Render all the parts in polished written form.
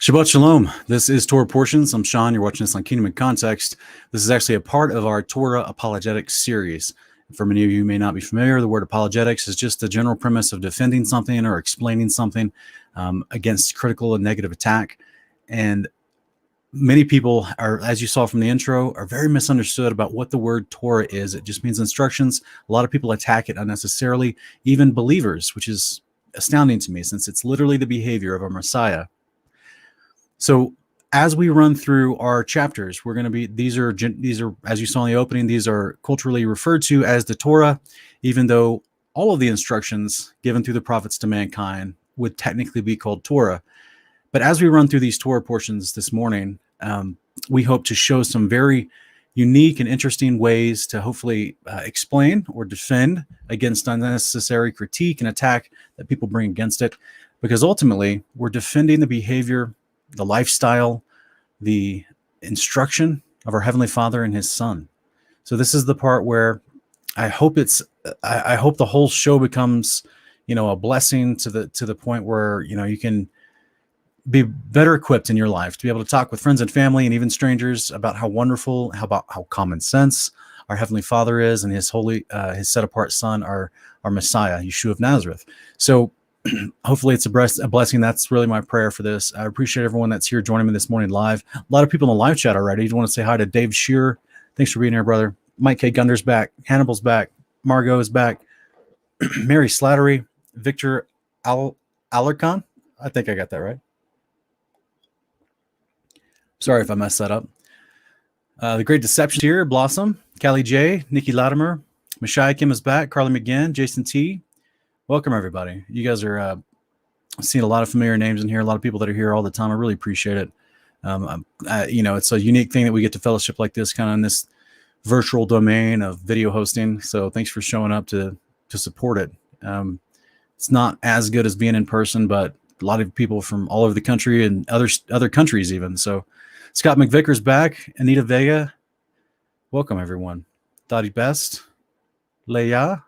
Shabbat Shalom. This is Torah Portions. I'm Sean. You're watching this on Kingdom in Context. This is actually a part of our Torah Apologetics series. For many of you who may not be familiar, the word apologetics is just the general premise of defending something or explaining something against critical and negative attack. And many people are, as you saw from the intro, are very misunderstood about what the word Torah is. It just means instructions. A lot of people attack it unnecessarily, even believers, which is astounding to me since it's literally the behavior of our Messiah. So as we run through our chapters, we're going to be, these are, as you saw in the opening, these are culturally referred to as the Torah, even though all of the instructions given through the prophets to mankind would technically be called Torah. But as we run through these Torah portions this morning, we hope to show some very unique and interesting ways to hopefully explain or defend against unnecessary critique and attack that people bring against it. Because ultimately, we're defending the behavior, the lifestyle, the instruction of our Heavenly Father and His Son. So this is the part where I hope I hope the whole show becomes, a blessing to the point where, you can be better equipped in your life to be able to talk with friends and family and even strangers about how wonderful, how common sense our Heavenly Father is and His holy, His set apart Son, our Messiah, Yeshua of Nazareth. So hopefully it's a blessing. That's really my prayer for this. I appreciate everyone that's here joining me this morning live. A lot of people in the live chat already. I want to say hi to Dave Shearer. Thanks for being here, brother. Mike K. Gunder's back. Hannibal's back. Margot is back. Mary Slattery. Victor Alarcon. I think I got that right. Sorry if I messed that up. The Great Deception here. Blossom. Callie J. Nikki Latimer. Mashai Kim is back. Carly McGinn. Jason T. Welcome, everybody. You guys are seeing a lot of familiar names in here, a lot of people that are here all the time. I really appreciate it. It's a unique thing that we get to fellowship like this, kind of in this virtual domain of video hosting. So thanks for showing up to support it. It's not as good as being in person, but a lot of people from all over the country and other countries even. So Scott McVicker's back. Anita Vega. Welcome, everyone. Dottie Best. Leia.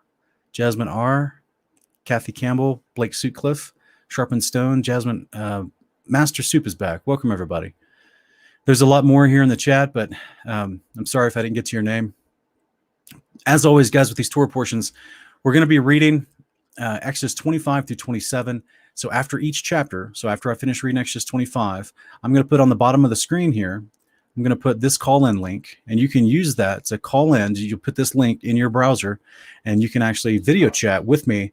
Jasmine R. Kathy Campbell, Blake Sutcliffe, Sharpen Stone, Jasmine, Master Soup is back. Welcome, everybody. There's a lot more here in the chat, but I'm sorry if I didn't get to your name. As always, guys, with these Torah portions, we're going to be reading Exodus 25 through 27. So after each chapter, so after I finish reading Exodus 25, I'm going to put on the bottom of the screen here, I'm going to put this call-in link, and you can use that to call in. You put this link in your browser, and you can actually video chat with me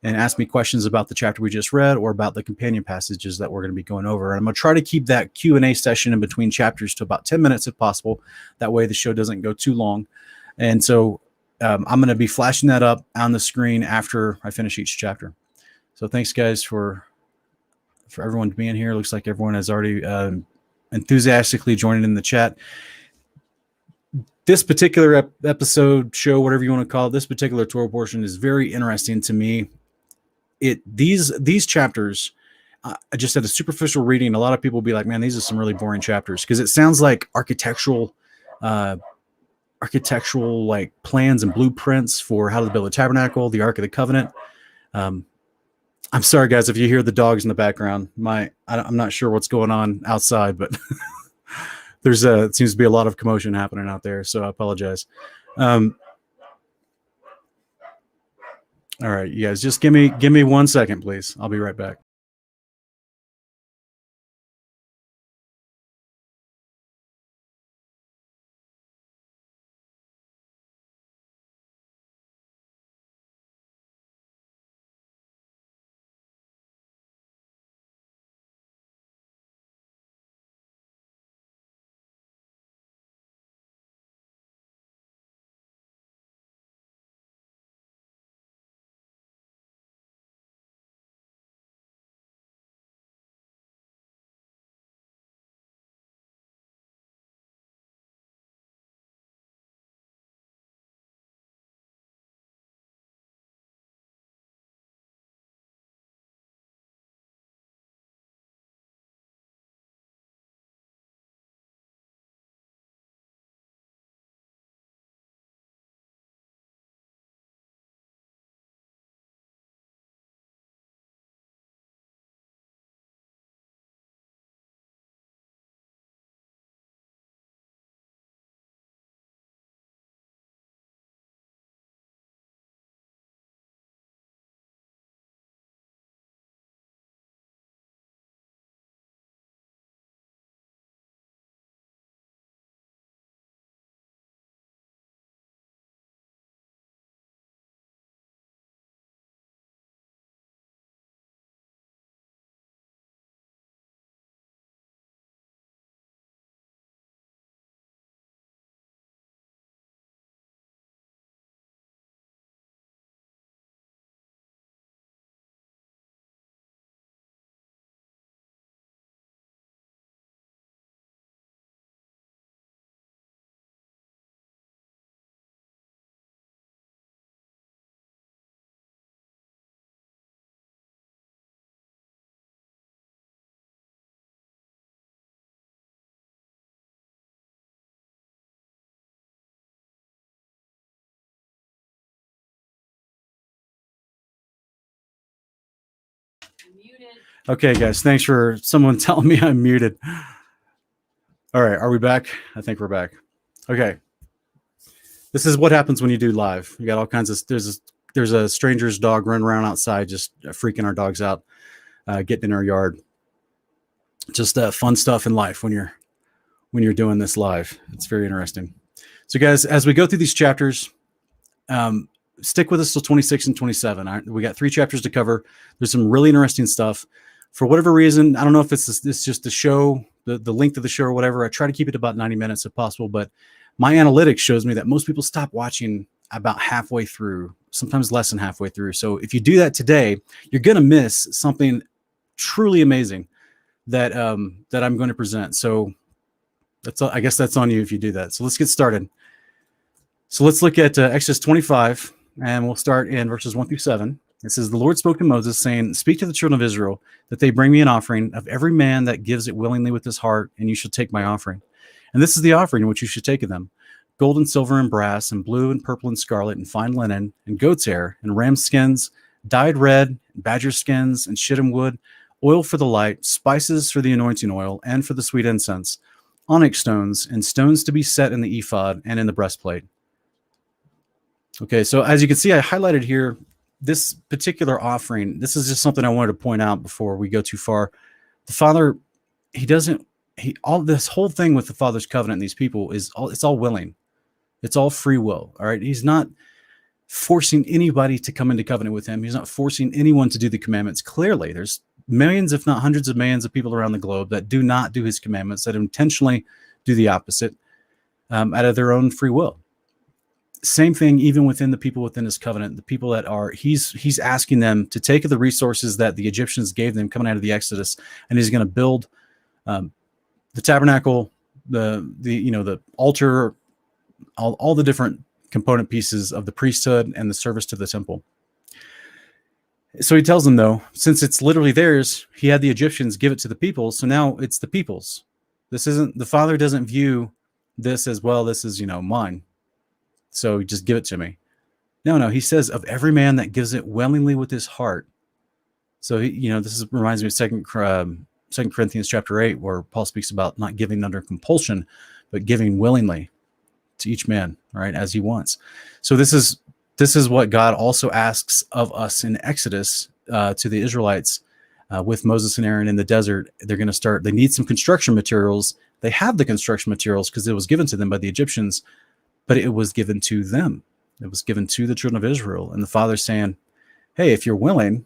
and ask me questions about the chapter we just read or about the companion passages that we're going to be going over. And I'm going to try to keep that Q&A session in between chapters to about 10 minutes if possible. That way the show doesn't go too long. And so I'm going to be flashing that up on the screen after I finish each chapter. So thanks, guys, for everyone being here. Looks like everyone has already enthusiastically joined in the chat. This particular episode, show, whatever you want to call it, this particular Torah portion is very interesting to me. These chapters, I just had a superficial reading. A lot of people will be like, man, these are some really boring chapters, because it sounds like architectural like plans and blueprints for how to build a tabernacle, the Ark of the Covenant. I'm sorry, guys, if you hear the dogs in the background. I'm not sure what's going on outside, but it seems to be a lot of commotion happening out there, so I apologize. All right, you guys, just give me 1 second, please. I'll be right back. Okay, guys, thanks for someone telling me I'm muted. All right, are we back? I think we're back. Okay. This is what happens when you do live. You got all kinds of, there's a stranger's dog running around outside, just freaking our dogs out, getting in our yard. Just fun stuff in life when you're doing this live. It's very interesting. So guys, as we go through these chapters, stick with us till 26 and 27. We got 3 chapters to cover. There's some really interesting stuff. For whatever reason, I don't know if it's just the show, the length of the show or whatever. I try to keep it about 90 minutes if possible, but my analytics shows me that most people stop watching about halfway through, sometimes less than halfway through. So if you do that today, you're going to miss something truly amazing that I'm going to present. So I guess that's on you if you do that. So let's get started. So let's look at Exodus 25, and we'll start in verses 1 through 7. It says, "The Lord spoke to Moses, saying, Speak to the children of Israel, that they bring me an offering of every man that gives it willingly with his heart, and you shall take my offering. And this is the offering which you should take of them: gold and silver and brass, and blue and purple and scarlet, and fine linen, and goat's hair, and ram skins, dyed red, and badger skins, and shittim wood, oil for the light, spices for the anointing oil, and for the sweet incense, onyx stones, and stones to be set in the ephod and in the breastplate." Okay, so as you can see, I highlighted here this particular offering. This is just something I wanted to point out before we go too far. The Father, all this whole thing with the Father's covenant and these people it's all willing. It's all free will. All right. He's not forcing anybody to come into covenant with him. He's not forcing anyone to do the commandments. Clearly, there's millions, if not hundreds of millions of people around the globe that do not do his commandments, that intentionally do the opposite out of their own free will. Same thing, even within the people within his covenant, the people that are, he's asking them to take the resources that the Egyptians gave them coming out of the Exodus, and he's going to build the tabernacle, the altar, all the different component pieces of the priesthood and the service to the temple. So he tells them, though, since it's literally theirs, he had the Egyptians give it to the people, so now it's the people's. The Father doesn't view this as, well, this is, mine, so just give it to me. No, he says, of every man that gives it willingly with his heart. So, reminds me of 2 Corinthians chapter 8, where Paul speaks about not giving under compulsion, but giving willingly to each man, right, as he wants. So this is what God also asks of us in Exodus to the Israelites with Moses and Aaron in the desert. They're going to start, they need some construction materials. They have the construction materials because it was given to them by the Egyptians, but it was given to them. It was given to the children of Israel. And the Father's saying, hey, if you're willing,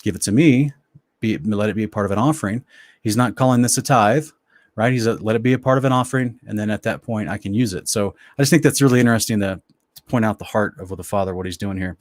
give it to me. Let it be a part of an offering. He's not calling this a tithe, right? Let it be a part of an offering. And then at that point, I can use it. So I just think that's really interesting to point out the heart of the Father, what he's doing here.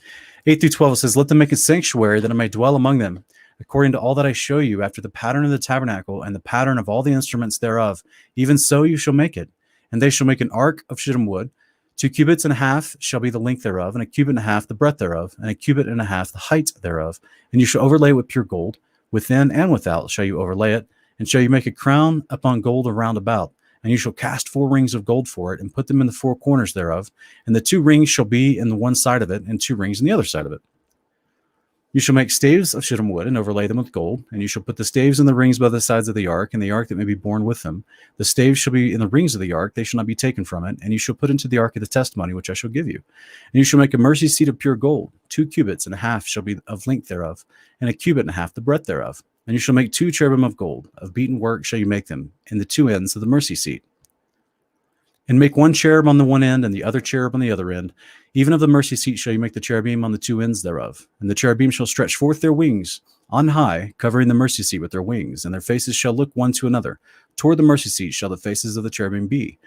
8 through 12, it says, "Let them make a sanctuary that I may dwell among them, according to all that I show you, after the pattern of the tabernacle and the pattern of all the instruments thereof. Even so you shall make it. And they shall make an ark of shittim wood. 2 cubits and a half shall be the length thereof, and a cubit and a half the breadth thereof, and a cubit and a half the height thereof. And you shall overlay it with pure gold. Within and without shall you overlay it. And shall you make a crown upon gold around about. And you shall cast 4 rings of gold for it, and put them in the 4 corners thereof. And the 2 rings shall be in the one side of it, and 2 rings in the other side of it. You shall make staves of shittim wood, and overlay them with gold. And you shall put the staves in the rings by the sides of the ark, and the ark that may be borne with them. The staves shall be in the rings of the ark, they shall not be taken from it. And you shall put into the ark of the testimony, which I shall give you. And you shall make a mercy seat of pure gold. 2 cubits and a half shall be of length thereof, and a cubit and a half the breadth thereof. And you shall make 2 cherubim of gold. Of beaten work shall you make them, in the 2 ends of the mercy seat. And make 1 cherub on the one end, and the other cherub on the other end. Even of the mercy seat shall you make the cherubim on the 2 ends thereof. And the cherubim shall stretch forth their wings on high, covering the mercy seat with their wings. And their faces shall look one to another. Toward the mercy seat shall the faces of the cherubim be.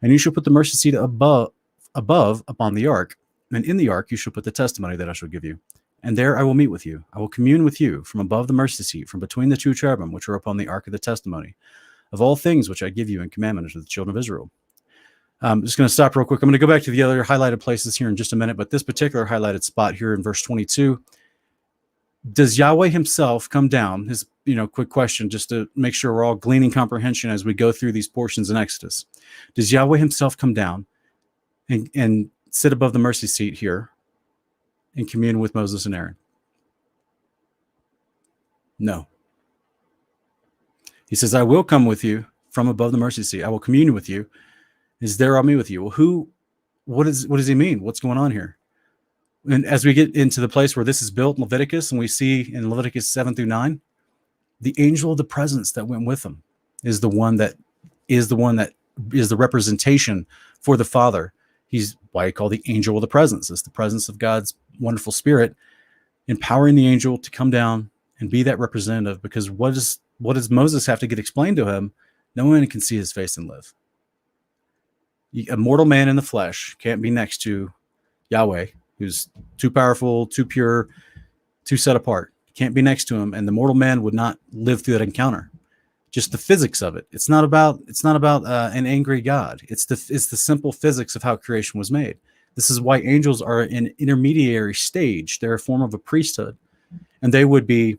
And you shall put the mercy seat above upon the ark. And in the ark you shall put the testimony that I shall give you. And there I will meet with you. I will commune with you from above the mercy seat, from between the 2 cherubim which are upon the ark of the testimony, of all things which I give you in commandment to the children of Israel. I'm just going to stop real quick. I'm going to go back to the other highlighted places here in just a minute, but this particular highlighted spot here in verse 22, does Yahweh himself come down? His, quick question, just to make sure we're all gleaning comprehension as we go through these portions in Exodus. Does Yahweh himself come down and sit above the mercy seat here and commune with Moses and Aaron? No. He says, I will come with you from above the mercy seat. I will commune with you. Is there on me with you? Well, what does he mean? What's going on here? And as we get into the place where this is built in Leviticus, and we see in Leviticus 7-9, the angel of the presence that went with him is the one that is the representation for the Father. He's why he called the angel of the presence. It's the presence of God's wonderful Spirit, empowering the angel to come down and be that representative. Because what does Moses have to get explained to him? No one can see his face and live. A mortal man in the flesh can't be next to Yahweh, who's too powerful, too pure, too set apart. Can't be next to him, and the mortal man would not live through that encounter. Just the physics of it. It's not about an angry God. It's the simple physics of how creation was made. This is why angels are an intermediary stage. They're a form of a priesthood, and they would be.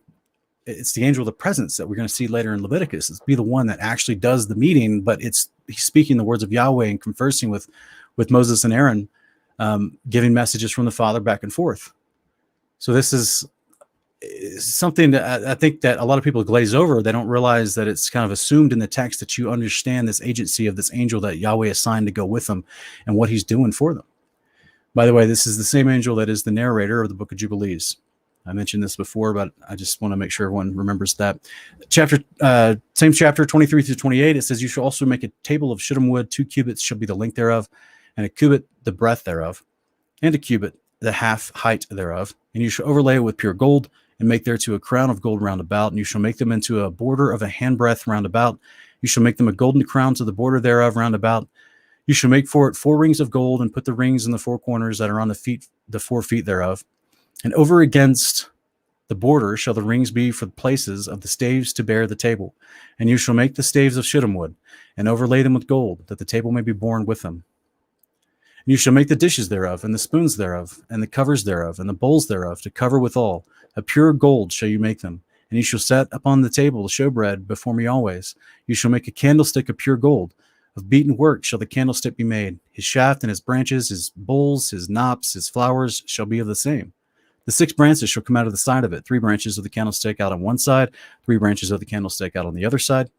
It's the angel of the presence that we're going to see later in Leviticus. It's be the one that actually does the meeting, but he's speaking the words of Yahweh and conversing with Moses and Aaron, giving messages from the Father back and forth. So this is something that I think that a lot of people glaze over. They don't realize that it's kind of assumed in the text that you understand this agency of this angel that Yahweh assigned to go with them and what he's doing for them. By the way, this is the same angel that is the narrator of the book of Jubilees. I mentioned this before, but I just want to make sure everyone remembers that. Same chapter 23-28, it says, you shall also make a table of shittim wood. 2 cubits shall be the length thereof, and a cubit the breadth thereof, and a cubit the half height thereof. And you shall overlay it with pure gold, and make thereto a crown of gold round about, and you shall make them into a border of a handbreadth round about. You shall make them a golden crown to the border thereof round about. You shall make for it 4 rings of gold, and put the rings in the 4 corners that are on the 4 feet thereof. And over against the border shall the rings be for the places of the staves to bear the table. And you shall make the staves of shittim wood, and overlay them with gold, that the table may be borne with them. And you shall make the dishes thereof, and the spoons thereof, and the covers thereof, and the bowls thereof, to cover withal. A pure gold shall you make them. And you shall set upon the table the showbread before me always. You shall make a candlestick of pure gold. Of beaten work shall the candlestick be made. His shaft and his branches, his bowls, his knops, his flowers shall be of the same. The 6 branches shall come out of the side of it, 3 branches of the candlestick out on one side, 3 branches of the candlestick out on the other side.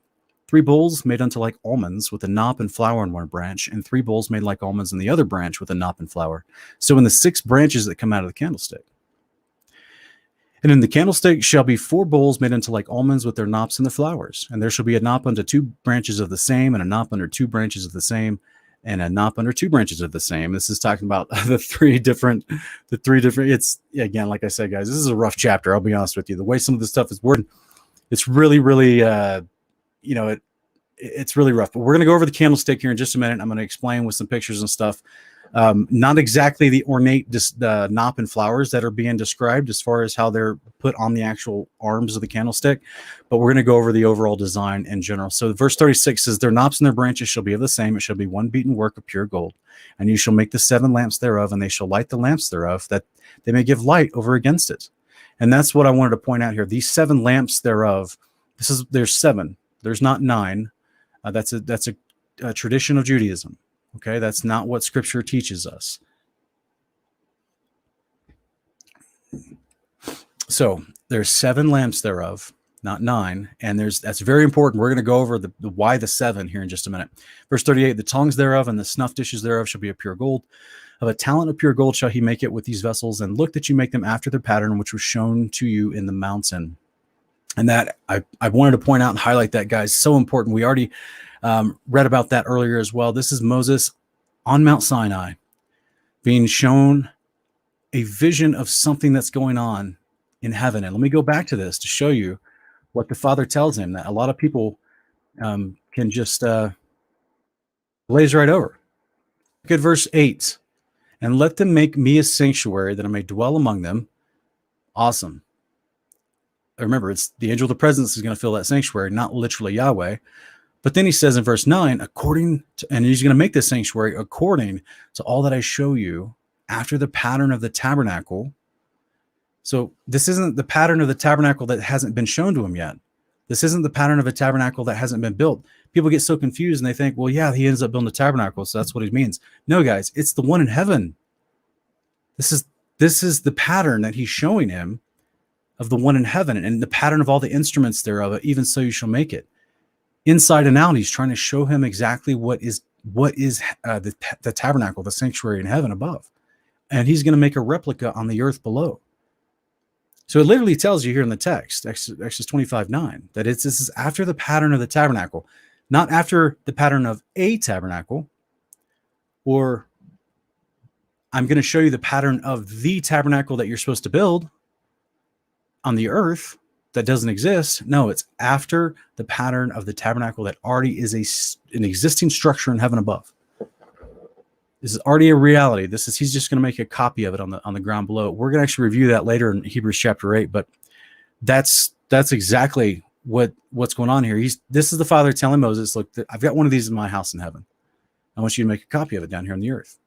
3 bowls made unto like almonds, with a knop and flower in one branch, and 3 bowls made like almonds in the other branch, with a knop and flower. So in the 6 branches that come out of the candlestick. And in the candlestick shall be 4 bowls made unto like almonds, with their knops and the flowers. And there shall be a knop unto 2 branches of the same, and a knop under 2 branches of the same, and a knop under 2 branches of the same. This is talking about the three different, it's, again, like I said, guys, this is a rough chapter. I'll be honest with you. The way some of this stuff is worded, it's really, really, it's really rough. But we're going to go over the candlestick here in just a minute. I'm going to explain with some pictures and stuff. Not exactly the ornate knop and flowers that are being described as far as how they're put on the actual arms of the candlestick, but we're going to go over the overall design in general. So verse 36 says, their knops and their branches shall be of the same. It shall be one beaten work of pure gold. And you shall make the 7 lamps thereof, and they shall light the lamps thereof, that they may give light over against it. And that's what I wanted to point out here. These 7 lamps thereof, there's 7. There's not 9. That's a tradition of Judaism. Okay, that's not what Scripture teaches us. So there's 7 lamps thereof, not 9, and that's very important. We're going to go over the why the 7 here in just a minute. Verse 38: the tongs thereof and the snuff dishes thereof shall be of pure gold. Of a talent of pure gold shall he make it with these vessels, and look that you make them after the pattern which was shown to you in the mountain. And that I wanted to point out and highlight that, guys. So important. We already read about that earlier as well. This is Moses on Mount Sinai being shown a vision of something that's going on in heaven. And let me go back to this to show you what the Father tells him, that a lot of people can just glaze right over. Look at verse 8. And let them make me a sanctuary that I may dwell among them. Awesome. Remember, it's the angel of the presence is going to fill that sanctuary, not literally Yahweh. But then he says in verse 9, and he's going to make this sanctuary according to all that I show you after the pattern of the tabernacle. So this isn't the pattern of the tabernacle that hasn't been shown to him yet. This isn't the pattern of a tabernacle that hasn't been built. People get so confused and they think, well, yeah, he ends up building a tabernacle, so that's what he means. No, guys, it's the one in heaven. This is the pattern that he's showing him of the one in heaven, and the pattern of all the instruments thereof, even so you shall make it. Inside and out, he's trying to show him exactly what is the tabernacle, the sanctuary in heaven above. And he's going to make a replica on the earth below. So it literally tells you here in the text, Exodus 25:9, that this is after the pattern of the tabernacle, not after the pattern of a tabernacle, or I'm going to show you the pattern of the tabernacle that you're supposed to build on the earth that doesn't exist. No, it's after the pattern of the tabernacle that already is an existing structure in heaven above. This is already a reality. He's just going to make a copy of it on the ground below. We're going to actually review that later in Hebrews chapter 8, but that's exactly what's going on here. This is the Father telling Moses, look, I've got one of these in my house in heaven. I want you to make a copy of it down here on the earth.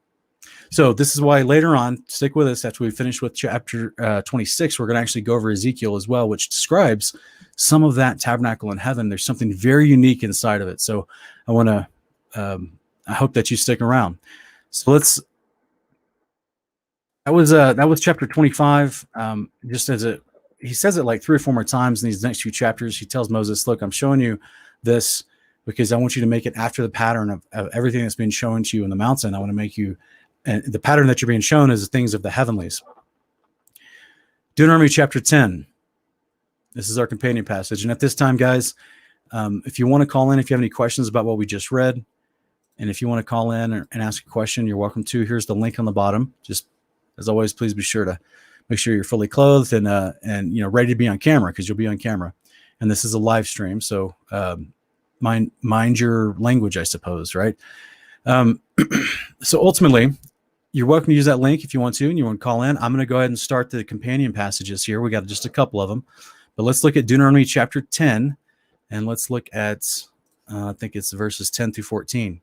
So this is why later on, stick with us after we finish with chapter 26, we're going to actually go over Ezekiel as well, which describes some of that tabernacle in heaven. There's something very unique inside of it. So I hope that you stick around. So that was chapter 25. Just he says it like 3 or 4 more times in these next few chapters. He tells Moses, look, I'm showing you this because I want you to make it after the pattern of everything that's been shown to you in the mountain. I want to make you, and the pattern that you're being shown is the things of the heavenlies. Deuteronomy chapter 10. This is our companion passage. And at this time, guys, if you want to call in, if you have any questions about what we just read, and if you want to call in and ask a question, you're welcome to. Here's the link on the bottom. Just as always, please be sure to make sure you're fully clothed and ready to be on camera, because you'll be on camera. And this is a live stream, so mind your language, I suppose, right? So ultimately, you're welcome to use that link if you want to, and you want to call in. I'm going to go ahead and start the companion passages here. We got just a couple of them, but let's look at Deuteronomy chapter 10, and let's look at I think it's verses 10 through 14.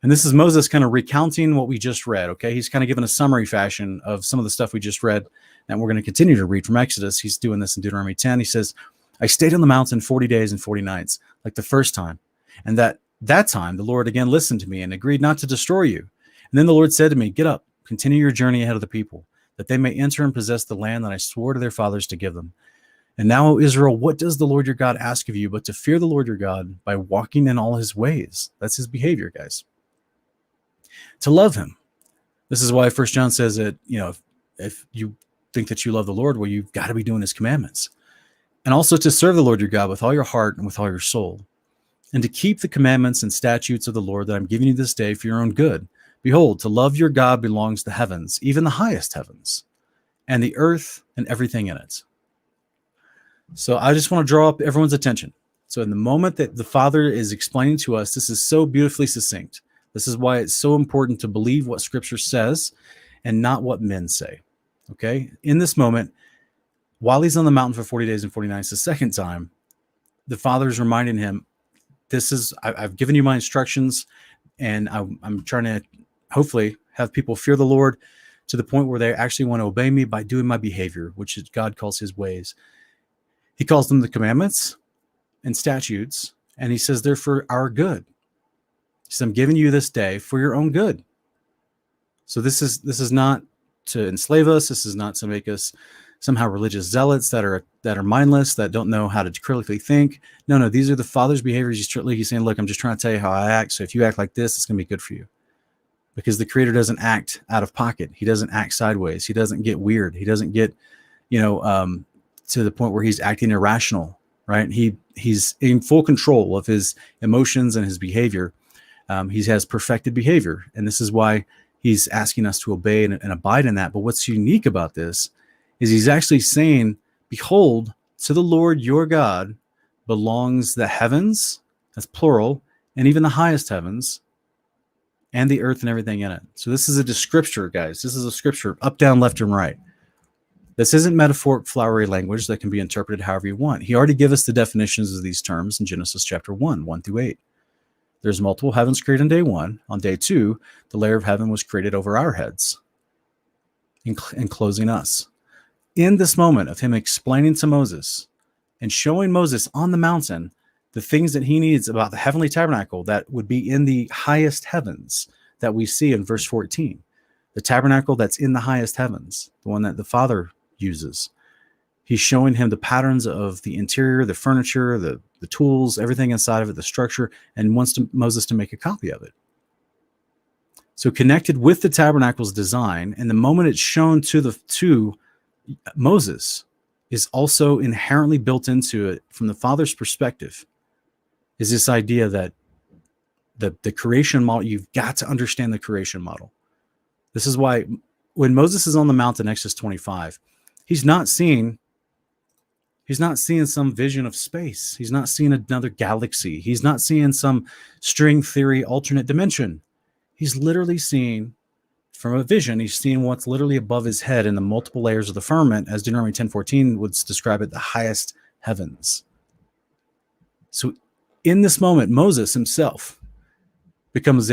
And this is Moses kind of recounting what we just read, okay? He's kind of given a summary fashion of some of the stuff we just read, and we're going to continue to read from Exodus. He's doing this in Deuteronomy 10. He says, I stayed on the mountain 40 days and 40 nights, like the first time. And that time the Lord again listened to me and agreed not to destroy you. And then the Lord said to me, get up, continue your journey ahead of the people, that they may enter and possess the land that I swore to their fathers to give them. And now, O Israel, what does the Lord your God ask of you but to fear the Lord your God by walking in all his ways? That's his behavior, guys. To love him. This is why 1 John says that, if you think that you love the Lord, well, you've got to be doing his commandments. And also to serve the Lord your God with all your heart and with all your soul, and to keep the commandments and statutes of the Lord that I'm giving you this day for your own good. Behold, to love your God belongs the heavens, even the highest heavens, and the earth and everything in it. So I just want to draw up everyone's attention. So in the moment that the Father is explaining to us, this is so beautifully succinct. This is why it's so important to believe what Scripture says and not what men say. Okay? In this moment, while he's on the mountain for 40 days and 40 nights, the second time, the Father is reminding him, I've given you my instructions, and I'm trying to hopefully have people fear the Lord to the point where they actually want to obey me by doing my behavior, which God calls his ways. He calls them the commandments and statutes, and he says they're for our good. He says, I'm giving you this day for your own good. So this is not to enslave us. This is not to make us somehow religious zealots that are mindless, that don't know how to critically think. No, these are the Father's behaviors. He's saying, look, I'm just trying to tell you how I act. So if you act like this, it's going to be good for you. Because the Creator doesn't act out of pocket. He doesn't act sideways. He doesn't get weird. He doesn't get, to the point where he's acting irrational, right? He's in full control of his emotions and his behavior. He has perfected behavior. And this is why he's asking us to obey and abide in that. But what's unique about this is he's actually saying, behold, to the Lord your God belongs the heavens, that's plural, and even the highest heavens, and the earth and everything in it. So this is a descriptor, guys. This is a scripture, up, down, left, and right. This isn't metaphoric, flowery language that can be interpreted however you want. He already gave us the definitions of these terms in Genesis chapter 1 through 8. There's multiple heavens created on day 1. On day 2, the layer of heaven was created over our heads, enclosing us. In this moment of him explaining to Moses and showing Moses on the mountain the things that he needs about the heavenly tabernacle that would be in the highest heavens that we see in verse 14, the tabernacle that's in the highest heavens, the one that the Father uses. He's showing him the patterns of the interior, the furniture, the tools, everything inside of it, the structure, and wants Moses to make a copy of it. So connected with the tabernacle's design, and the moment it's shown to Moses is also inherently built into it from the Father's perspective, is this idea that the creation model, you've got to understand the creation model. This is why when Moses is on the mountain, Exodus 25, he's not seeing some vision of space. He's not seeing another galaxy. He's not seeing some string theory alternate dimension. He's literally seeing, from a vision, he's seeing what's literally above his head in the multiple layers of the firmament, as Deuteronomy 10:14 would describe it, the highest heavens. So in this moment, Moses himself becomes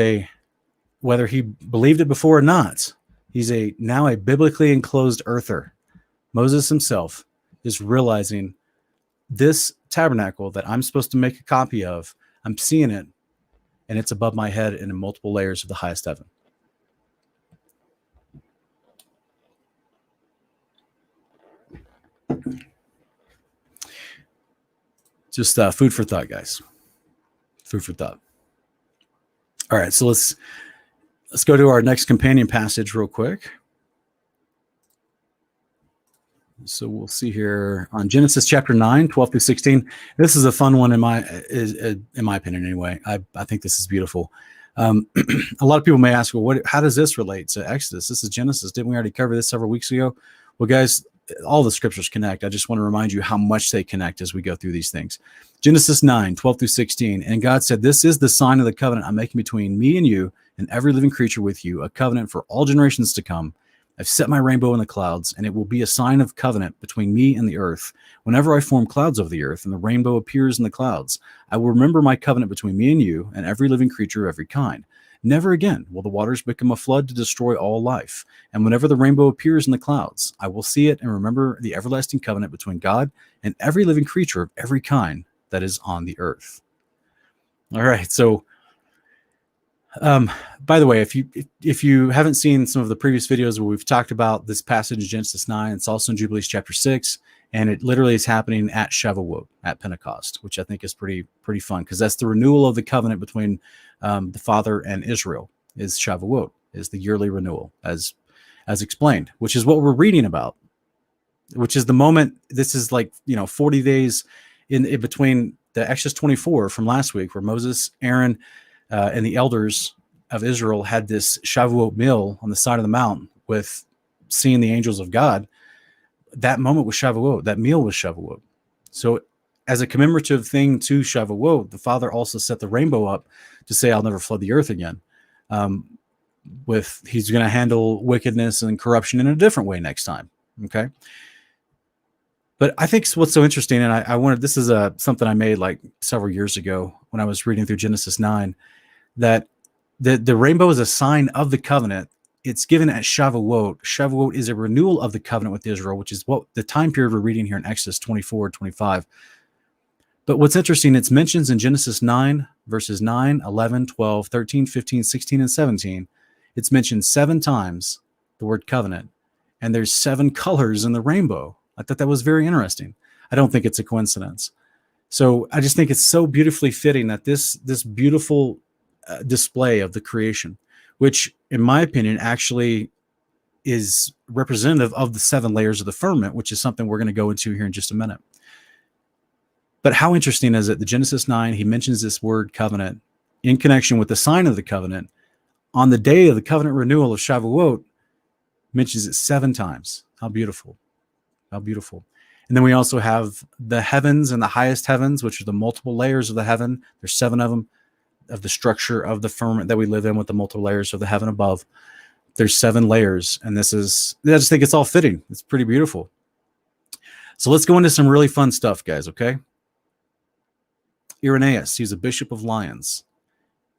whether he believed it before or not, he's now a biblically enclosed earther. Moses himself is realizing this tabernacle that I'm supposed to make a copy of, I'm seeing it, and it's above my head and in multiple layers of the highest heaven. Just food for thought, guys. Food for thought. All right, so let's go to our next companion passage real quick. So we'll see here on Genesis chapter 9, 12 through 16. This is a fun one in my opinion anyway. I think this is beautiful. A lot of people may ask, well, how does this relate to Exodus? This is Genesis. Didn't we already cover this several weeks ago? Well, guys, all the scriptures connect. I just want to remind you how much they connect as we go through these things. Genesis 9, 12 through 16. And God said, this is the sign of the covenant I'm making between me and you and every living creature with you, a covenant for all generations to come. I've set my rainbow in the clouds, and it will be a sign of covenant between me and the earth. Whenever I form clouds over the earth and the rainbow appears in the clouds, I will remember my covenant between me and you and every living creature of every kind. Never again will the waters become a flood to destroy all life. And whenever the rainbow appears in the clouds, I will see it and remember the everlasting covenant between God and every living creature of every kind that is on the earth. All right, so by the way, if you haven't seen some of the previous videos where we've talked about this passage in Genesis 9, it's also in Jubilees chapter 6, and it literally is happening at Shavuot, at Pentecost, which I think is pretty fun, because that's the renewal of the covenant between the Father and Israel. Is Shavuot, is the yearly renewal, as explained, which is what we're reading about, which is the moment. This is 40 days in between the Exodus 24 from last week, where Moses, Aaron, and the elders of Israel had this Shavuot meal on the side of the mountain with seeing the angels of God. That moment was Shavuot. That meal was Shavuot. So as a commemorative thing to Shavuot, the Father also set the rainbow up to say, I'll never flood the earth again. He's going to handle wickedness and corruption in a different way next time. Okay. But I think what's so interesting, and this is something I made several years ago when I was reading through Genesis 9, that the rainbow is a sign of the covenant. It's given at Shavuot. Shavuot is a renewal of the covenant with Israel, which is what the time period we're reading here in Exodus 24, 25. But what's interesting, it's mentions in Genesis 9, verses 9, 11, 12, 13, 15, 16, and 17. It's mentioned 7 times, the word covenant, and there's 7 colors in the rainbow. I thought that was very interesting. I don't think it's a coincidence. So I just think it's so beautifully fitting that this beautiful display of the creation, which in my opinion actually is representative of the 7 layers of the firmament, which is something we're going to go into here in just a minute. But how interesting is it that Genesis 9, he mentions this word covenant in connection with the sign of the covenant on the day of the covenant renewal of Shavuot, mentions it 7 times. How beautiful. How beautiful. And then we also have the heavens and the highest heavens, which are the multiple layers of the heaven. There's 7 of them, of the structure of the firmament that we live in with the multiple layers of the heaven above. There's 7 layers. And I just think it's all fitting. It's pretty beautiful. So let's go into some really fun stuff, guys, okay? Irenaeus, he's a bishop of Lyons.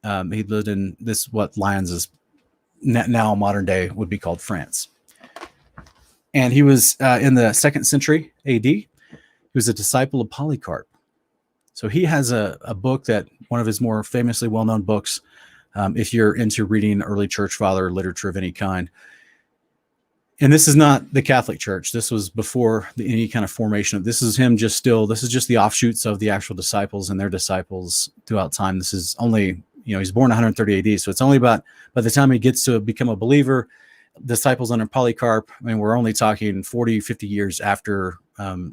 He lived in what Lyons is now modern day would be called France. And he was in the 2nd century AD. He was a disciple of Polycarp. So he has a book that one of his more famously well-known books, if you're into reading early church father literature of any kind, And this is not the Catholic Church. This was before any kind of formation. This is him just still. This is just the offshoots of the actual disciples and their disciples throughout time. This is only, he's born 130 AD. So it's only about, by the time he gets to become a believer, disciples under Polycarp, I mean, we're only talking 40, 50 years after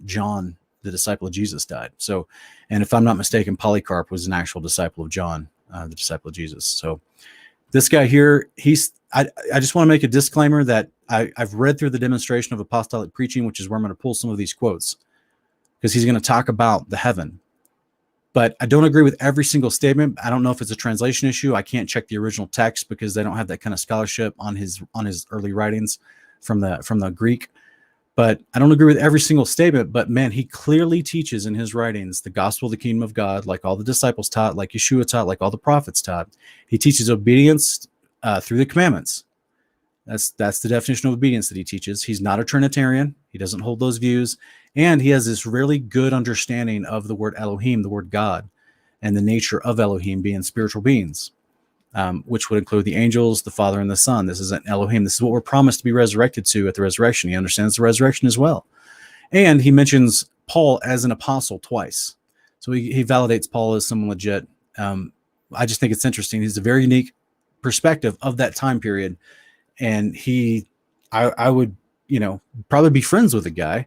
John, the disciple of Jesus, died. So, and if I'm not mistaken, Polycarp was an actual disciple of John, the disciple of Jesus. So this guy here, I just want to make a disclaimer that I've read through the demonstration of apostolic preaching, which is where I'm going to pull some of these quotes, because he's going to talk about the heaven. But I don't agree with every single statement. I don't know if it's a translation issue. I can't check the original text because they don't have that kind of scholarship on his early writings from the Greek. But I don't agree with every single statement. But man, he clearly teaches in his writings the gospel of the kingdom of God, like all the disciples taught, like Yeshua taught, like all the prophets taught. He teaches obedience through the commandments. That's the definition of obedience that he teaches. He's not a Trinitarian. He doesn't hold those views. And he has this really good understanding of the word Elohim, the word God, and the nature of Elohim being spiritual beings, which would include the angels, the Father, and the Son. This is an Elohim. This is what we're promised to be resurrected to at the resurrection. He understands the resurrection as well. And he mentions Paul as an apostle twice. So he validates Paul as someone legit. I just think it's interesting. He's a very unique perspective of that time period. And I would, probably be friends with the guy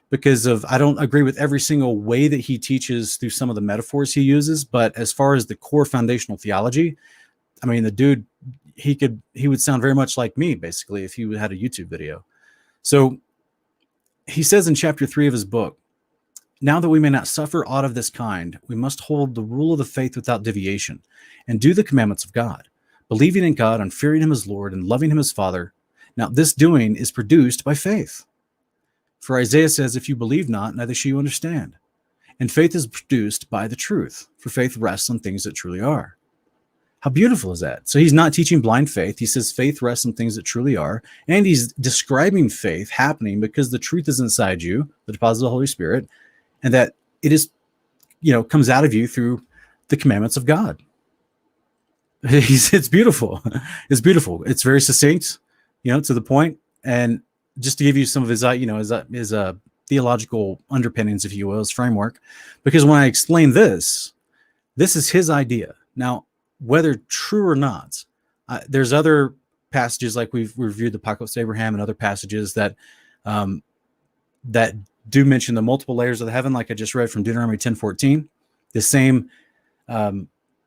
because I don't agree with every single way that he teaches through some of the metaphors he uses. But as far as the core foundational theology, I mean, the dude, he would sound very much like me, basically, if he had a YouTube video. So he says in chapter 3 of his book, now that we may not suffer aught of this kind, we must hold the rule of the faith without deviation and do the commandments of God, believing in God and fearing him as Lord and loving him as Father. Now, this doing is produced by faith. For Isaiah says, if you believe not, neither shall you understand. And faith is produced by the truth, for faith rests on things that truly are. How beautiful is that? So he's not teaching blind faith. He says faith rests on things that truly are. And he's describing faith happening because the truth is inside you, the deposit of the Holy Spirit, and that it is, comes out of you through the commandments of God. It's beautiful. It's beautiful. It's very succinct, to the point. And just to give you some of his theological underpinnings, if you will, his framework, because when I explain this is his idea. Now, whether true or not, there's other passages like we've reviewed the Apocalypse of Abraham and other passages that do mention the multiple layers of the heaven, like I just read from Deuteronomy 10:14, the same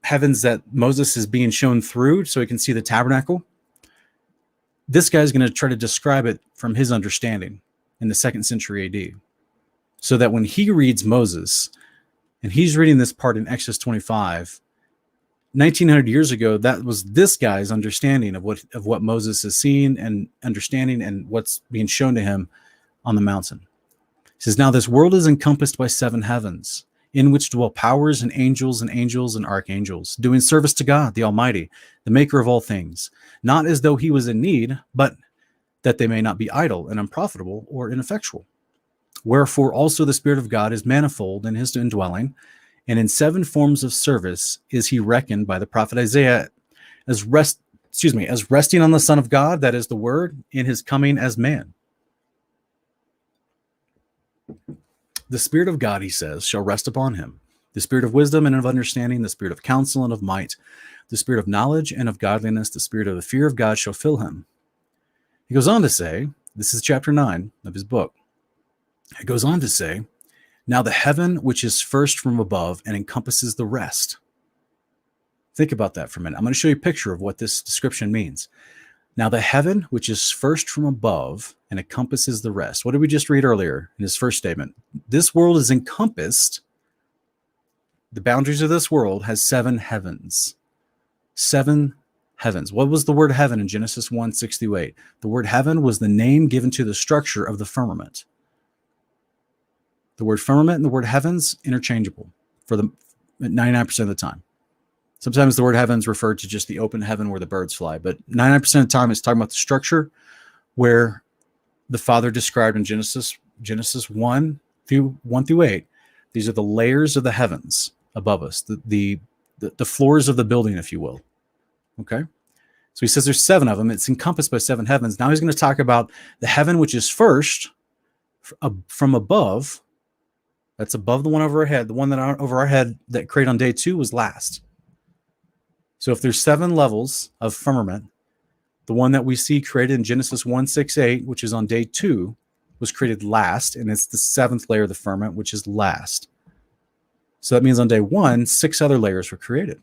heavens that Moses is being shown through so he can see the tabernacle. This guy's going to try to describe it from his understanding in the 2nd century AD, so that when he reads Moses and he's reading this part in Exodus 25, 1900 years ago, that was this guy's understanding of what Moses is seeing and understanding and what's being shown to him on the mountain. He says, now this world is encompassed by 7 heavens, in which dwell powers and angels and archangels, doing service to God, the Almighty, the maker of all things, not as though he was in need, but that they may not be idle and unprofitable or ineffectual. Wherefore also the Spirit of God is manifold in his indwelling, and in 7 forms of service is he reckoned by the prophet Isaiah as resting on the Son of God, that is the Word, in his coming as man. The Spirit of God, he says, shall rest upon him, the Spirit of wisdom and of understanding, the Spirit of counsel and of might, the Spirit of knowledge and of godliness, the Spirit of the fear of God shall fill him. He goes on to say, this is chapter 9 of his book. He goes on to say, now the heaven which is first from above and encompasses the rest. Think about that for a minute. I'm going to show you a picture of what this description means. Now the heaven which is first from above and encompasses the rest. What did we just read earlier in his first statement? This world is encompassed. The boundaries of this world has 7 heavens. 7 heavens. What was the word heaven in Genesis 1:6-8? The word heaven was the name given to the structure of the firmament. The word firmament and the word heavens, interchangeable for the 99% of the time. Sometimes the word heavens referred to just the open heaven where the birds fly, but 99% of the time it's talking about the structure where the Father described in Genesis 1:1-8. These are the layers of the heavens above us, the floors of the building, if you will. Okay. So he says there's 7 of them. It's encompassed by 7 heavens. Now he's going to talk about the heaven which is first from above. That's above the one over our head. The one that over our head that created on day 2 was last. So if there's 7 levels of firmament, the one that we see created in Genesis 1:6-8, which is on day 2, was created last, and it's the 7th layer of the firmament, which is last. So that means on day 1, 6 other layers were created.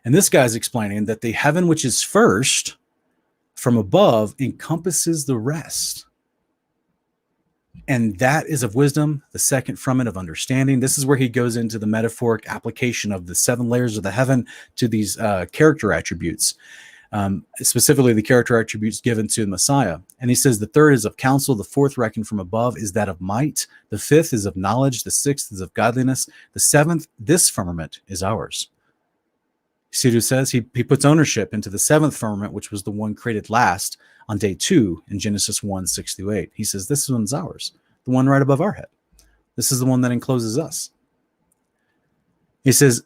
And this guy's explaining that the heaven which is first from above encompasses the rest. And that is of wisdom, the second from it of understanding. This is where he goes into the metaphoric application of the 7 layers of the heaven to these character attributes, specifically the character attributes given to the Messiah. And he says the 3rd is of counsel, the 4th reckoned from above is that of might, the 5th is of knowledge, the 6th is of godliness, the 7th, this firmament is ours. See what it says? He puts ownership into the 7th firmament, which was the one created last on day 2 in Genesis 1:6-8. He says, this one's ours, the one right above our head. This is the one that encloses us. He says,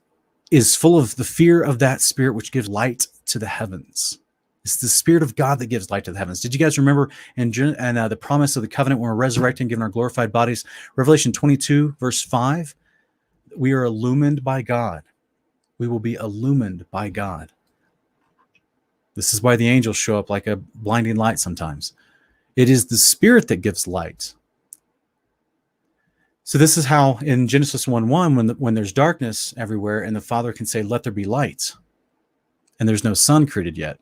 is full of the fear of that spirit which gives light to the heavens. It's the Spirit of God that gives light to the heavens. Did you guys remember in the promise of the covenant when we're resurrecting, given our glorified bodies? Revelation 22, verse 5, we are illumined by God. We will be illumined by God. This is why the angels show up like a blinding light sometimes. It is the Spirit that gives light. So this is how in Genesis 1:1, when there's darkness everywhere and the Father can say, let there be light, and there's no sun created yet.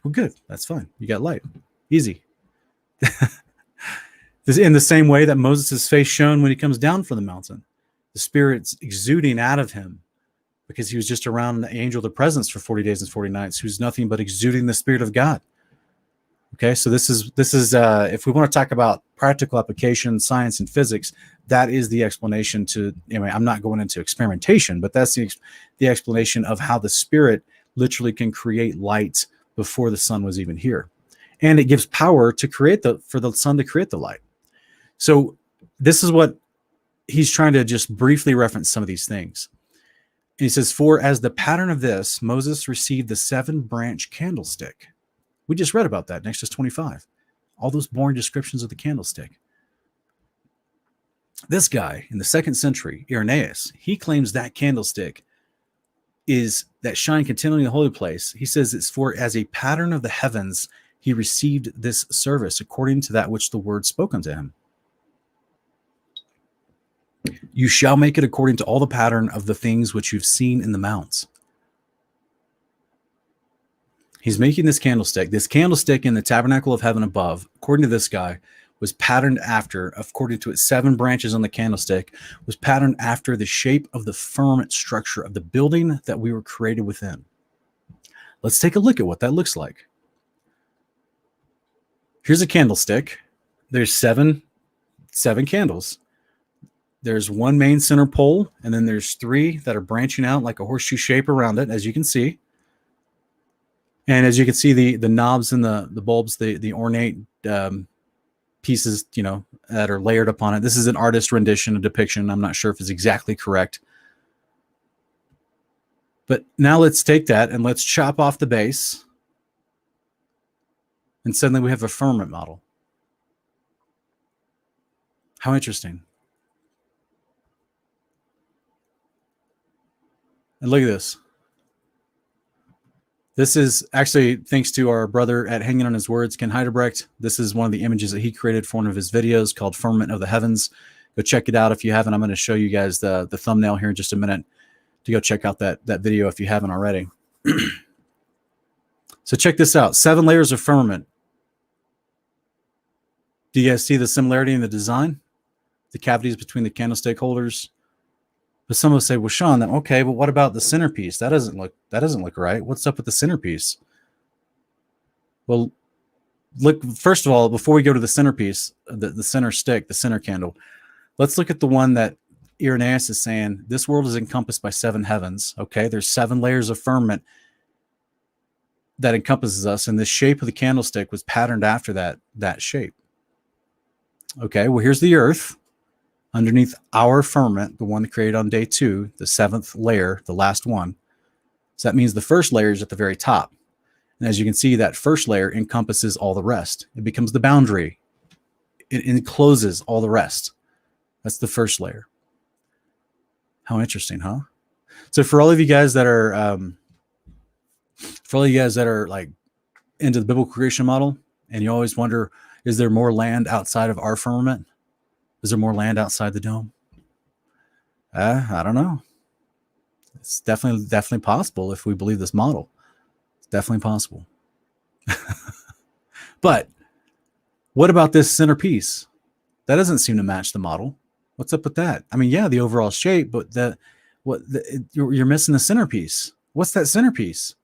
Well, good. That's fine. You got light. Easy. In the same way that Moses' face shone when he comes down from the mountain. The Spirit's exuding out of him, because he was just around the angel of the presence for 40 days and 40 nights, who's nothing but exuding the Spirit of God. Okay, so this is if we want to talk about practical application, science and physics, that is the explanation to, I'm not going into experimentation, but that's the explanation of how the Spirit literally can create light before the sun was even here. And it gives power to for the sun to create the light. So this is what he's trying to just briefly reference some of these things. And he says, for as the pattern of this, Moses received the 7-branch candlestick. We just read about that in Exodus 25. All those boring descriptions of the candlestick. This guy in the 2nd century, Irenaeus, he claims that candlestick is that shine continually in the holy place. He says it's for as a pattern of the heavens, he received this service according to that which the word spoke unto him. You shall make it according to all the pattern of the things which you've seen in the mounts. He's making this candlestick. This candlestick in the tabernacle of heaven above, according to this guy, was patterned after, according to its 7 branches on the candlestick, was patterned after the shape of the firmament structure of the building that we were created within. Let's take a look at what that looks like. Here's a candlestick. There's seven candles. There's one main center pole, and then there's 3 that are branching out like a horseshoe shape around it, as you can see. And as you can see, the knobs and the bulbs, the ornate pieces, that are layered upon it. This is an artist rendition, a depiction. I'm not sure if it's exactly correct. But now let's take that and let's chop off the base. And suddenly we have a firmament model. How interesting. And look at this. This is actually thanks to our brother at Hanging on His Words, Ken Heidebrecht. This is one of the images that he created for one of his videos called Firmament of the Heavens. Go check it out if you haven't. I'm going to show you guys the thumbnail here in just a minute to go check out that video if you haven't already. So check this out. 7 layers of firmament. Do you guys see the similarity in the design? The cavities between the candlestick holders. But some will say, well, Sean, okay, but what about the centerpiece? That doesn't look right. What's up with the centerpiece? Well, look, first of all, before we go to the centerpiece, the center stick, the center candle, let's look at the one that Irenaeus is saying, this world is encompassed by 7 heavens. Okay, there's 7 layers of firmament that encompasses us, and the shape of the candlestick was patterned after that shape. Okay, well, here's the earth. Underneath our firmament, the one created on day 2, the 7th layer, the last one. So that means the first layer is at the very top. And as you can see, that first layer encompasses all the rest. It becomes the boundary. It encloses all the rest. That's the first layer. How interesting, huh? So for all of you guys that are, like into the biblical creation model, and you always wonder, is there more land outside of our firmament? Is there more land outside the dome? I don't know. It's definitely possible if we believe this model. It's definitely possible. But what about this centerpiece? That doesn't seem to match the model. What's up with that? I mean, yeah, the overall shape, but you're missing the centerpiece. What's that centerpiece?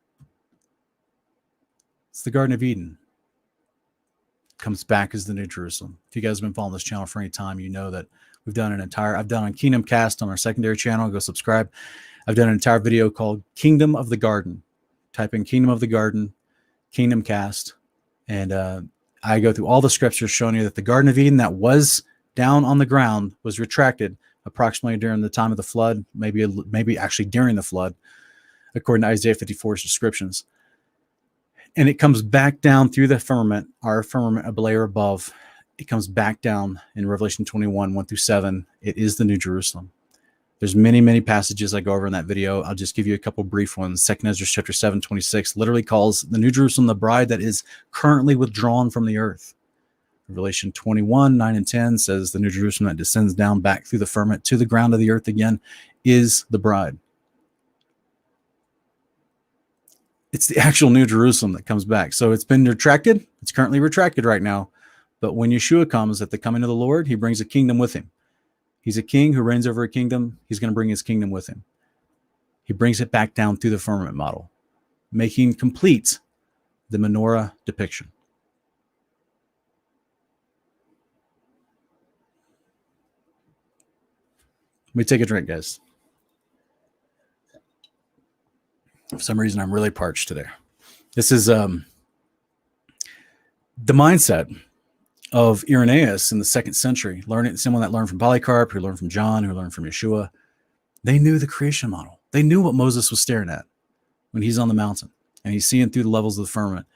It's the Garden of Eden. Comes back as the New Jerusalem. If you guys have been following this channel for any time, you know that I've done on Kingdom Cast on our secondary channel. Go subscribe. I've done an entire video called Kingdom of the Garden. Type in Kingdom of the Garden, Kingdom Cast, and I go through all the scriptures showing you that the Garden of Eden that was down on the ground was retracted approximately during the time of the flood, maybe actually during the flood, according to Isaiah 54's descriptions. And it comes back down through the firmament, our firmament, a layer above. It comes back down in Revelation 21, 1-7. It is the New Jerusalem. There's many, many passages I go over in that video. I'll just give you a couple brief ones. 2 Ezra chapter 7:26 literally calls the New Jerusalem the bride that is currently withdrawn from the earth. Revelation 21, 9 and 10 says the New Jerusalem that descends down back through the firmament to the ground of the earth again is the bride. It's the actual New Jerusalem that comes back. So it's been retracted. It's currently retracted right now. But when Yeshua comes at the coming of the Lord, he brings a kingdom with him. He's a king who reigns over a kingdom. He's going to bring his kingdom with him. He brings it back down through the firmament model, making complete the menorah depiction. Let me take a drink, guys. For some reason, I'm really parched today. This is the mindset of Irenaeus in the 2nd century, someone that learned from Polycarp, who learned from John, who learned from Yeshua. They knew the creation model. They knew what Moses was staring at when he's on the mountain and he's seeing through the levels of the firmament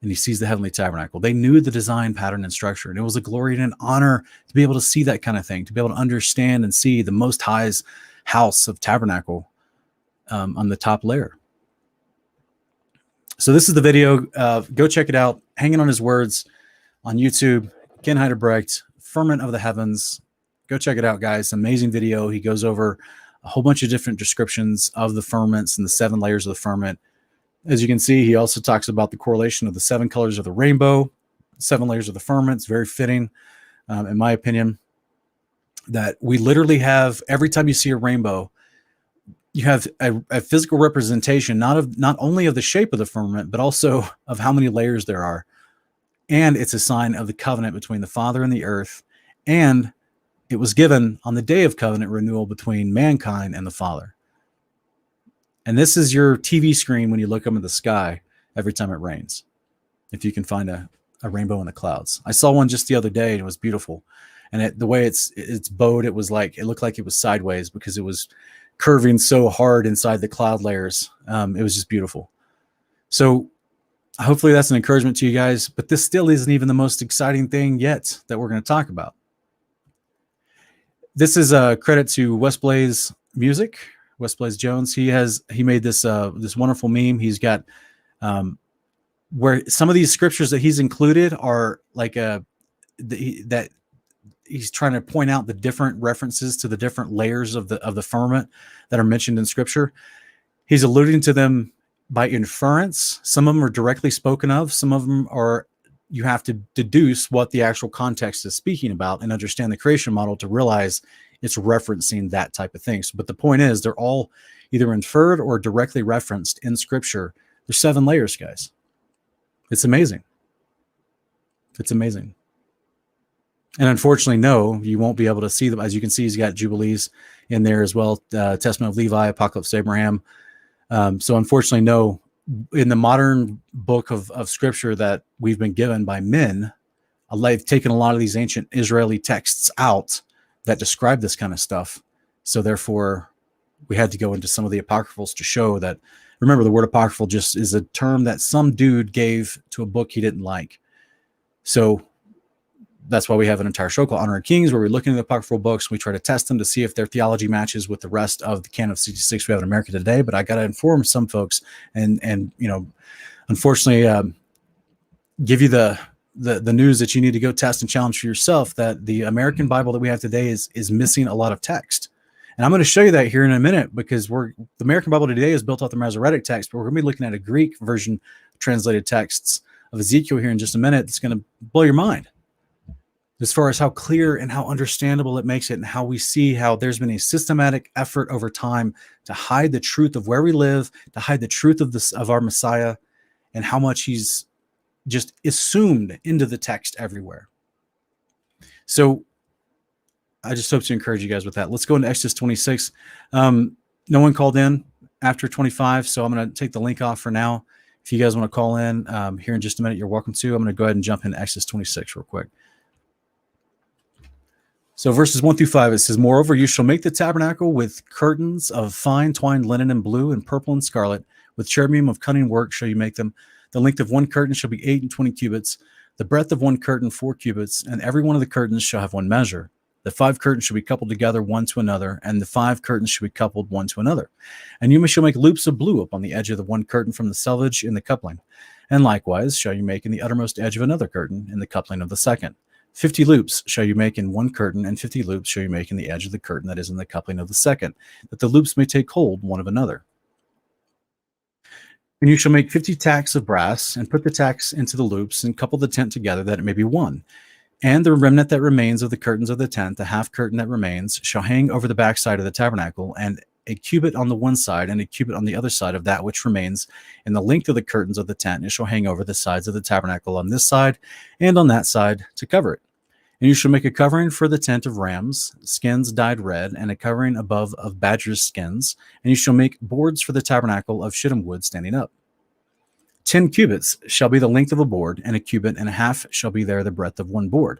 and he sees the heavenly tabernacle. They knew the design, pattern, and structure. And it was a glory and an honor to be able to see that kind of thing, to be able to understand and see the Most High's house of tabernacle on the top layer. So this is the video. Go check it out. Hanging on His Words on YouTube. Ken Heiderbrecht, Firmament of the Heavens. Go check it out, guys. Amazing video. He goes over a whole bunch of different descriptions of the firmaments and the 7 layers of the firmament. As you can see, he also talks about the correlation of the 7 colors of the rainbow, 7 layers of the firmament. It's very fitting, in my opinion, that we literally have, every time you see a rainbow, you have a physical representation, not only of the shape of the firmament, but also of how many layers there are. And it's a sign of the covenant between the Father and the earth. And it was given on the day of covenant renewal between mankind and the Father. And this is your TV screen when you look up in the sky every time it rains. If you can find a rainbow in the clouds. I saw one just the other day and it was beautiful. And the way it's bowed, it looked like it was sideways because it was curving so hard inside the cloud layers. It was just beautiful. So hopefully that's an encouragement to you guys, but this still isn't even the most exciting thing yet that we're going to talk about. This is a credit to Wes Blaze Music, Wes Blaze Jones. He made this wonderful meme. He's got where some of these scriptures that he's included are like that he's trying to point out the different references to the different layers of the firmament that are mentioned in scripture. He's alluding to them by inference. Some of them are directly spoken of. Some of them are, you have to deduce what the actual context is speaking about and understand the creation model to realize it's referencing that type of thing. But the point is, they're all either inferred or directly referenced in scripture. There's 7 layers, guys. It's amazing. It's amazing. And unfortunately, no, you won't be able to see them. As you can see, he's got Jubilees in there as well. Testament of Levi, Apocalypse of Abraham. So unfortunately, no, in the modern book of scripture that we've been given by men, they've taken a lot of these ancient Israeli texts out that describe this kind of stuff. So therefore, we had to go into some of the apocryphals to show that, remember, the word apocryphal just is a term that some dude gave to a book he didn't like. So that's why we have an entire show called Honor of Kings, where we're looking at the apocryphal books. We try to test them to see if their theology matches with the rest of the canon of 66 we have in America today. But I got to inform some folks and unfortunately, give you the news that you need to go test and challenge for yourself, that the American Bible that we have today is missing a lot of text. And I'm going to show you that here in a minute, because the American Bible today is built off the Masoretic text, but we're going to be looking at a Greek version translated texts of Ezekiel here in just a minute. It's going to blow your mind as far as how clear and how understandable it makes it, and how we see how there's been a systematic effort over time to hide the truth of where we live, to hide the truth of our Messiah, and how much he's just assumed into the text everywhere. So I just hope to encourage you guys with that. Let's go into Exodus 26. No one called in after 25, so I'm going to take the link off for now. If you guys want to call in here in just a minute, you're welcome to. I'm going to go ahead and jump into Exodus 26 real quick. So verses 1 through 5, it says, "Moreover, you shall make the tabernacle with curtains of fine twined linen and blue and purple and scarlet. With cherubim of cunning work shall you make them. The length of one curtain shall be 8 and 20 cubits. The breadth of one curtain 4 cubits. And every one of the curtains shall have one measure. The 5 curtains shall be coupled together one to another, and the 5 curtains shall be coupled one to another. And you shall make loops of blue upon the edge of the one curtain from the selvage in the coupling. And likewise shall you make in the uttermost edge of another curtain in the coupling of the second. 50 loops shall you make in one curtain, and 50 loops shall you make in the edge of the curtain that is in the coupling of the second, that the loops may take hold one of another. And you shall make 50 tacks of brass, and put the tacks into the loops, and couple the tent together, that it may be one. And the remnant that remains of the curtains of the tent, the half curtain that remains, shall hang over the backside of the tabernacle, and a cubit on the one side, and a cubit on the other side of that which remains in the length of the curtains of the tent. It shall hang over the sides of the tabernacle on this side and on that side to cover it. And you shall make a covering for the tent of rams, skins dyed red, and a covering above of badgers' skins. And you shall make boards for the tabernacle of shittim wood standing up. 10 cubits shall be the length of a board, and a cubit and a half shall be there the breadth of one board.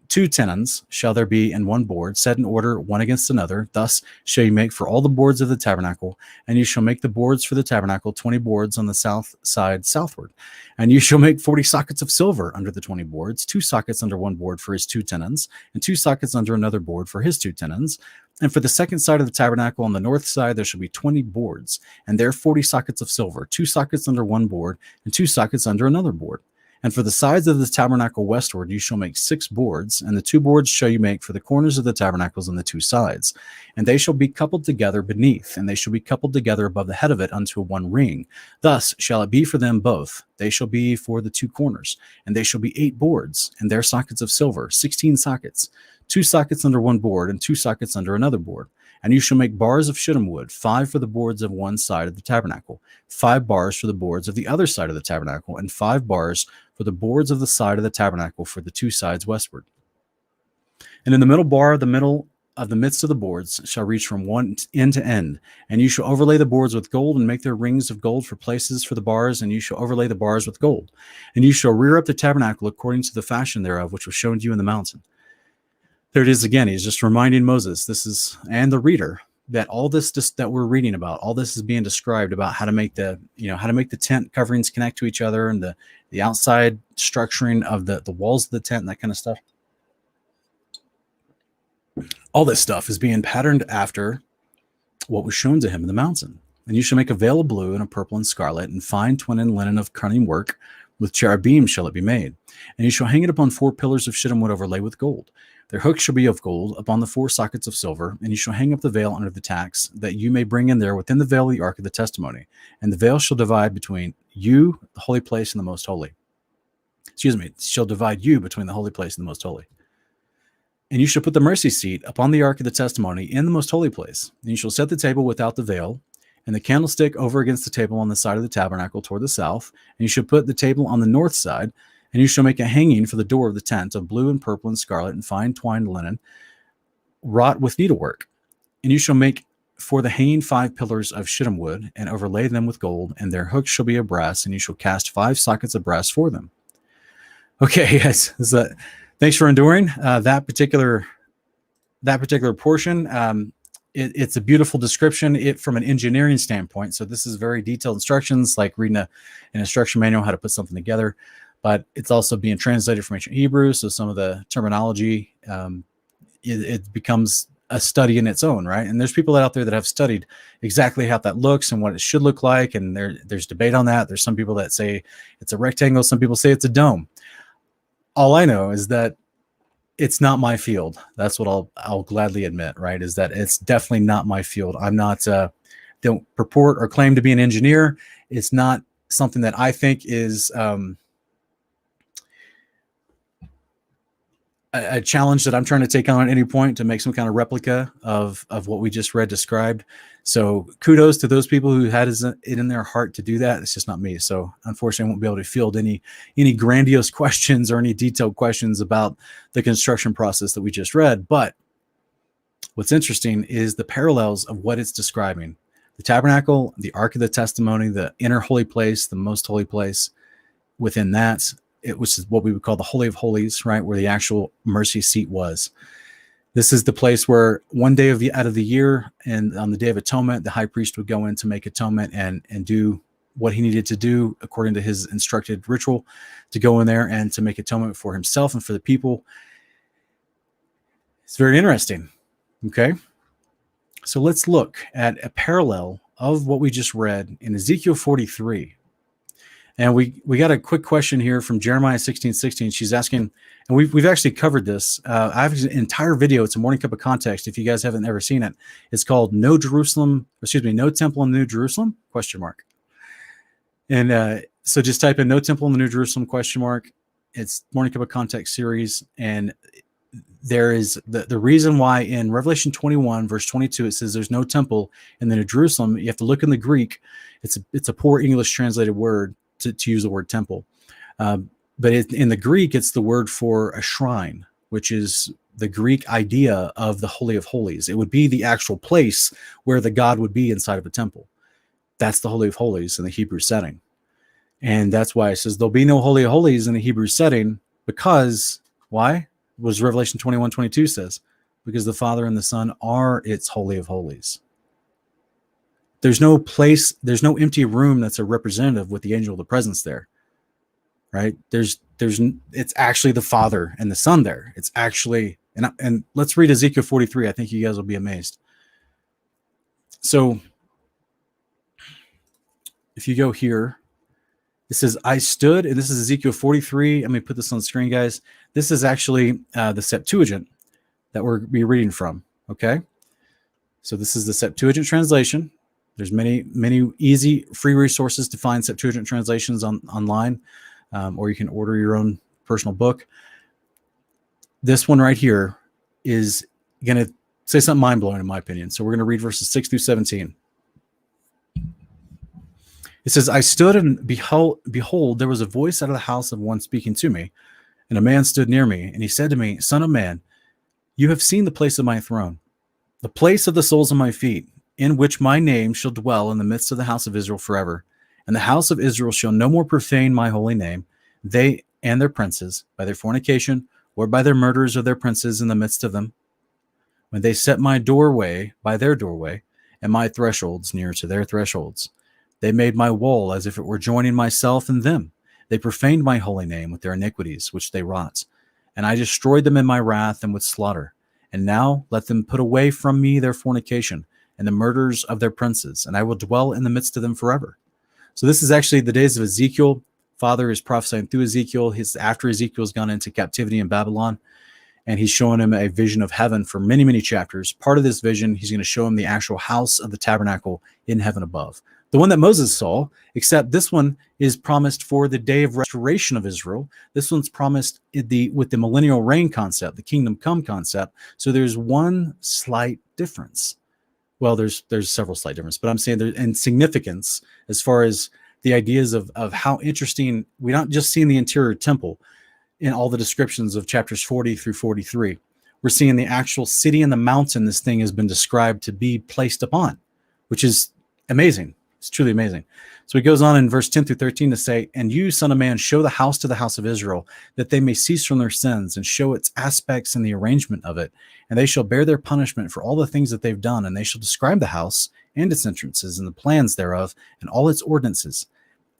2 tenons shall there be in one board, set in order one against another. Thus shall you make for all the boards of the tabernacle. And you shall make the boards for the tabernacle 20 boards on the south side southward. And you shall make 40 sockets of silver under the 20 boards, 2 sockets under one board for his 2 tenons, and 2 sockets under another board for his 2 tenons. And for the second side of the tabernacle on the north side, there shall be 20 boards, and there 40 sockets of silver, 2 sockets under one board, and 2 sockets under another board. And for the sides of the tabernacle westward, you shall make 6 boards, and the 2 boards shall you make for the corners of the tabernacles on the 2 sides. And they shall be coupled together beneath, and they shall be coupled together above the head of it unto one ring. Thus shall it be for them both. They shall be for the 2 corners, and they shall be 8 boards, and their sockets of silver, 16 sockets, 2 sockets under one board, and 2 sockets under another board. And you shall make bars of shittim wood, 5 for the boards of one side of the tabernacle, 5 bars for the boards of the other side of the tabernacle, and 5 bars for the boards of the side of the tabernacle for the 2 sides westward. And in the middle bar, the middle of the midst of the boards shall reach from one end to end. And you shall overlay the boards with gold, and make their rings of gold for places for the bars, and you shall overlay the bars with gold. And you shall rear up the tabernacle according to the fashion thereof, which was shown to you in the mountain. There it is again. He's just reminding Moses, and the reader, that all this that we're reading about, all this is being described about how to make the tent coverings connect to each other, and the outside structuring of the walls of the tent and that kind of stuff. All this stuff is being patterned after what was shown to him in the mountain. And you shall make a veil of blue and a purple and scarlet, and fine twined linen of cunning work, with cherubim shall it be made. And you shall hang it upon 4 pillars of shittim wood overlaid with gold. Their hooks shall be of gold upon the 4 sockets of silver, and you shall hang up the veil under the tacks, that you may bring in there within the veil of the ark of the testimony. And the veil shall divide between you, the holy place, and the most holy. Shall divide you between the holy place and the most holy. And you shall put the mercy seat upon the ark of the testimony in the most holy place. And you shall set the table without the veil, and the candlestick over against the table on the side of the tabernacle toward the south. And you shall put the table on the north side. And you shall make a hanging for the door of the tent of blue and purple and scarlet and fine twined linen, wrought with needlework. And you shall make for the hanging 5 pillars of shittim wood, and overlay them with gold, and their hooks shall be of brass, and you shall cast 5 sockets of brass for them. Okay, yes. Thanks for enduring that particular portion. it's a beautiful description from an engineering standpoint. So this is very detailed instructions, like reading an instruction manual how to put something together. But it's also being translated from ancient Hebrew, so some of the terminology it becomes a study in its own, right? And there's people out there that have studied exactly how that looks and what it should look like, and there's debate on that. There's some people that say it's a rectangle, some people say it's a dome. All I know is that it's not my field. That's what I'll gladly admit, right? Is that it's definitely not my field. I'm not don't purport or claim to be an engineer. It's not something that I think is a challenge that I'm trying to take on at any point to make some kind of replica of what we just read described. So kudos to those people who had it in their heart to do that. It's just not me. So unfortunately, I won't be able to field any grandiose questions or any detailed questions about the construction process that we just read. But what's interesting is the parallels of what it's describing. The tabernacle, the Ark of the Testimony, the inner holy place, the most holy place. Within that, which is what we would call the Holy of Holies, right, where the actual mercy seat was. This is the place where one day out of the year, and on the Day of Atonement, the high priest would go in to make atonement and do what he needed to do according to his instructed ritual, to go in there and to make atonement for himself and for the people. It's very interesting. Okay, so let's look at a parallel of what we just read in Ezekiel 43. And we got a quick question here from Jeremiah 16:16. She's asking, and we've actually covered this. I have an entire video. It's a Morning Cup of Context. If you guys haven't ever seen it, it's called No Temple in the New Jerusalem? ? And so just type in No Temple in the New Jerusalem ? It's Morning Cup of Context series. And there is the reason why in Revelation 21, verse 22, it says there's no temple in the New Jerusalem. You have to look in the Greek. It's a poor English translated word to use the word temple. But in the Greek, it's the word for a shrine, which is the Greek idea of the Holy of Holies. It would be the actual place where the God would be inside of a temple. That's the Holy of Holies in the Hebrew setting. And that's why it says there'll be no Holy of Holies in the Hebrew setting, because why? Was Revelation 21:22 says, because the Father and the Son are its Holy of Holies. There's no place, there's no empty room that's a representative with the angel of the presence there, right? It's actually the Father and the Son there. It's actually, and let's read Ezekiel 43. I think you guys will be amazed. So if you go here, it says, I stood, and this is Ezekiel 43. Let me put this on the screen, guys. This is actually the Septuagint that we're reading from, okay? So this is the Septuagint translation. There's many easy free resources to find Septuagint translations online, or you can order your own personal book. This one right here is going to say something mind-blowing in my opinion. So we're going to read verses 6 through 17. It says, I stood and behold, there was a voice out of the house of one speaking to me, and a man stood near me, and he said to me, Son of man, you have seen the place of my throne, the place of the soles of my feet, in which my name shall dwell in the midst of the house of Israel forever. And the house of Israel shall no more profane my holy name, they and their princes, by their fornication, or by their murders of their princes in the midst of them, when they set my doorway by their doorway, and my thresholds near to their thresholds. They made my wall as if it were joining myself and them. They profaned my holy name with their iniquities, which they wrought. And I destroyed them in my wrath and with slaughter. And now let them put away from me their fornication and the murders of their princes, and I will dwell in the midst of them forever. So this is actually the days of Ezekiel. Father is prophesying through Ezekiel. After Ezekiel's gone into captivity in Babylon, and he's showing him a vision of heaven for many, many chapters. Part of this vision, he's going to show him the actual house of the tabernacle in heaven above. The one that Moses saw, except this one is promised for the day of restoration of Israel. This one's promised with the millennial reign concept, the kingdom come concept. So there's one slight difference. Well, there's several slight differences, but I'm saying there's in significance as far as the ideas of how interesting. We're not just seeing the interior temple in all the descriptions of chapters 40 through 43. We're seeing the actual city and the mountain this thing has been described to be placed upon, which is amazing. It's truly amazing. So he goes on in verse 10 through 13 to say, and you, son of man, show the house to the house of Israel, that they may cease from their sins, and show its aspects and the arrangement of it. And they shall bear their punishment for all the things that they've done, and they shall describe the house and its entrances and the plans thereof and all its ordinances.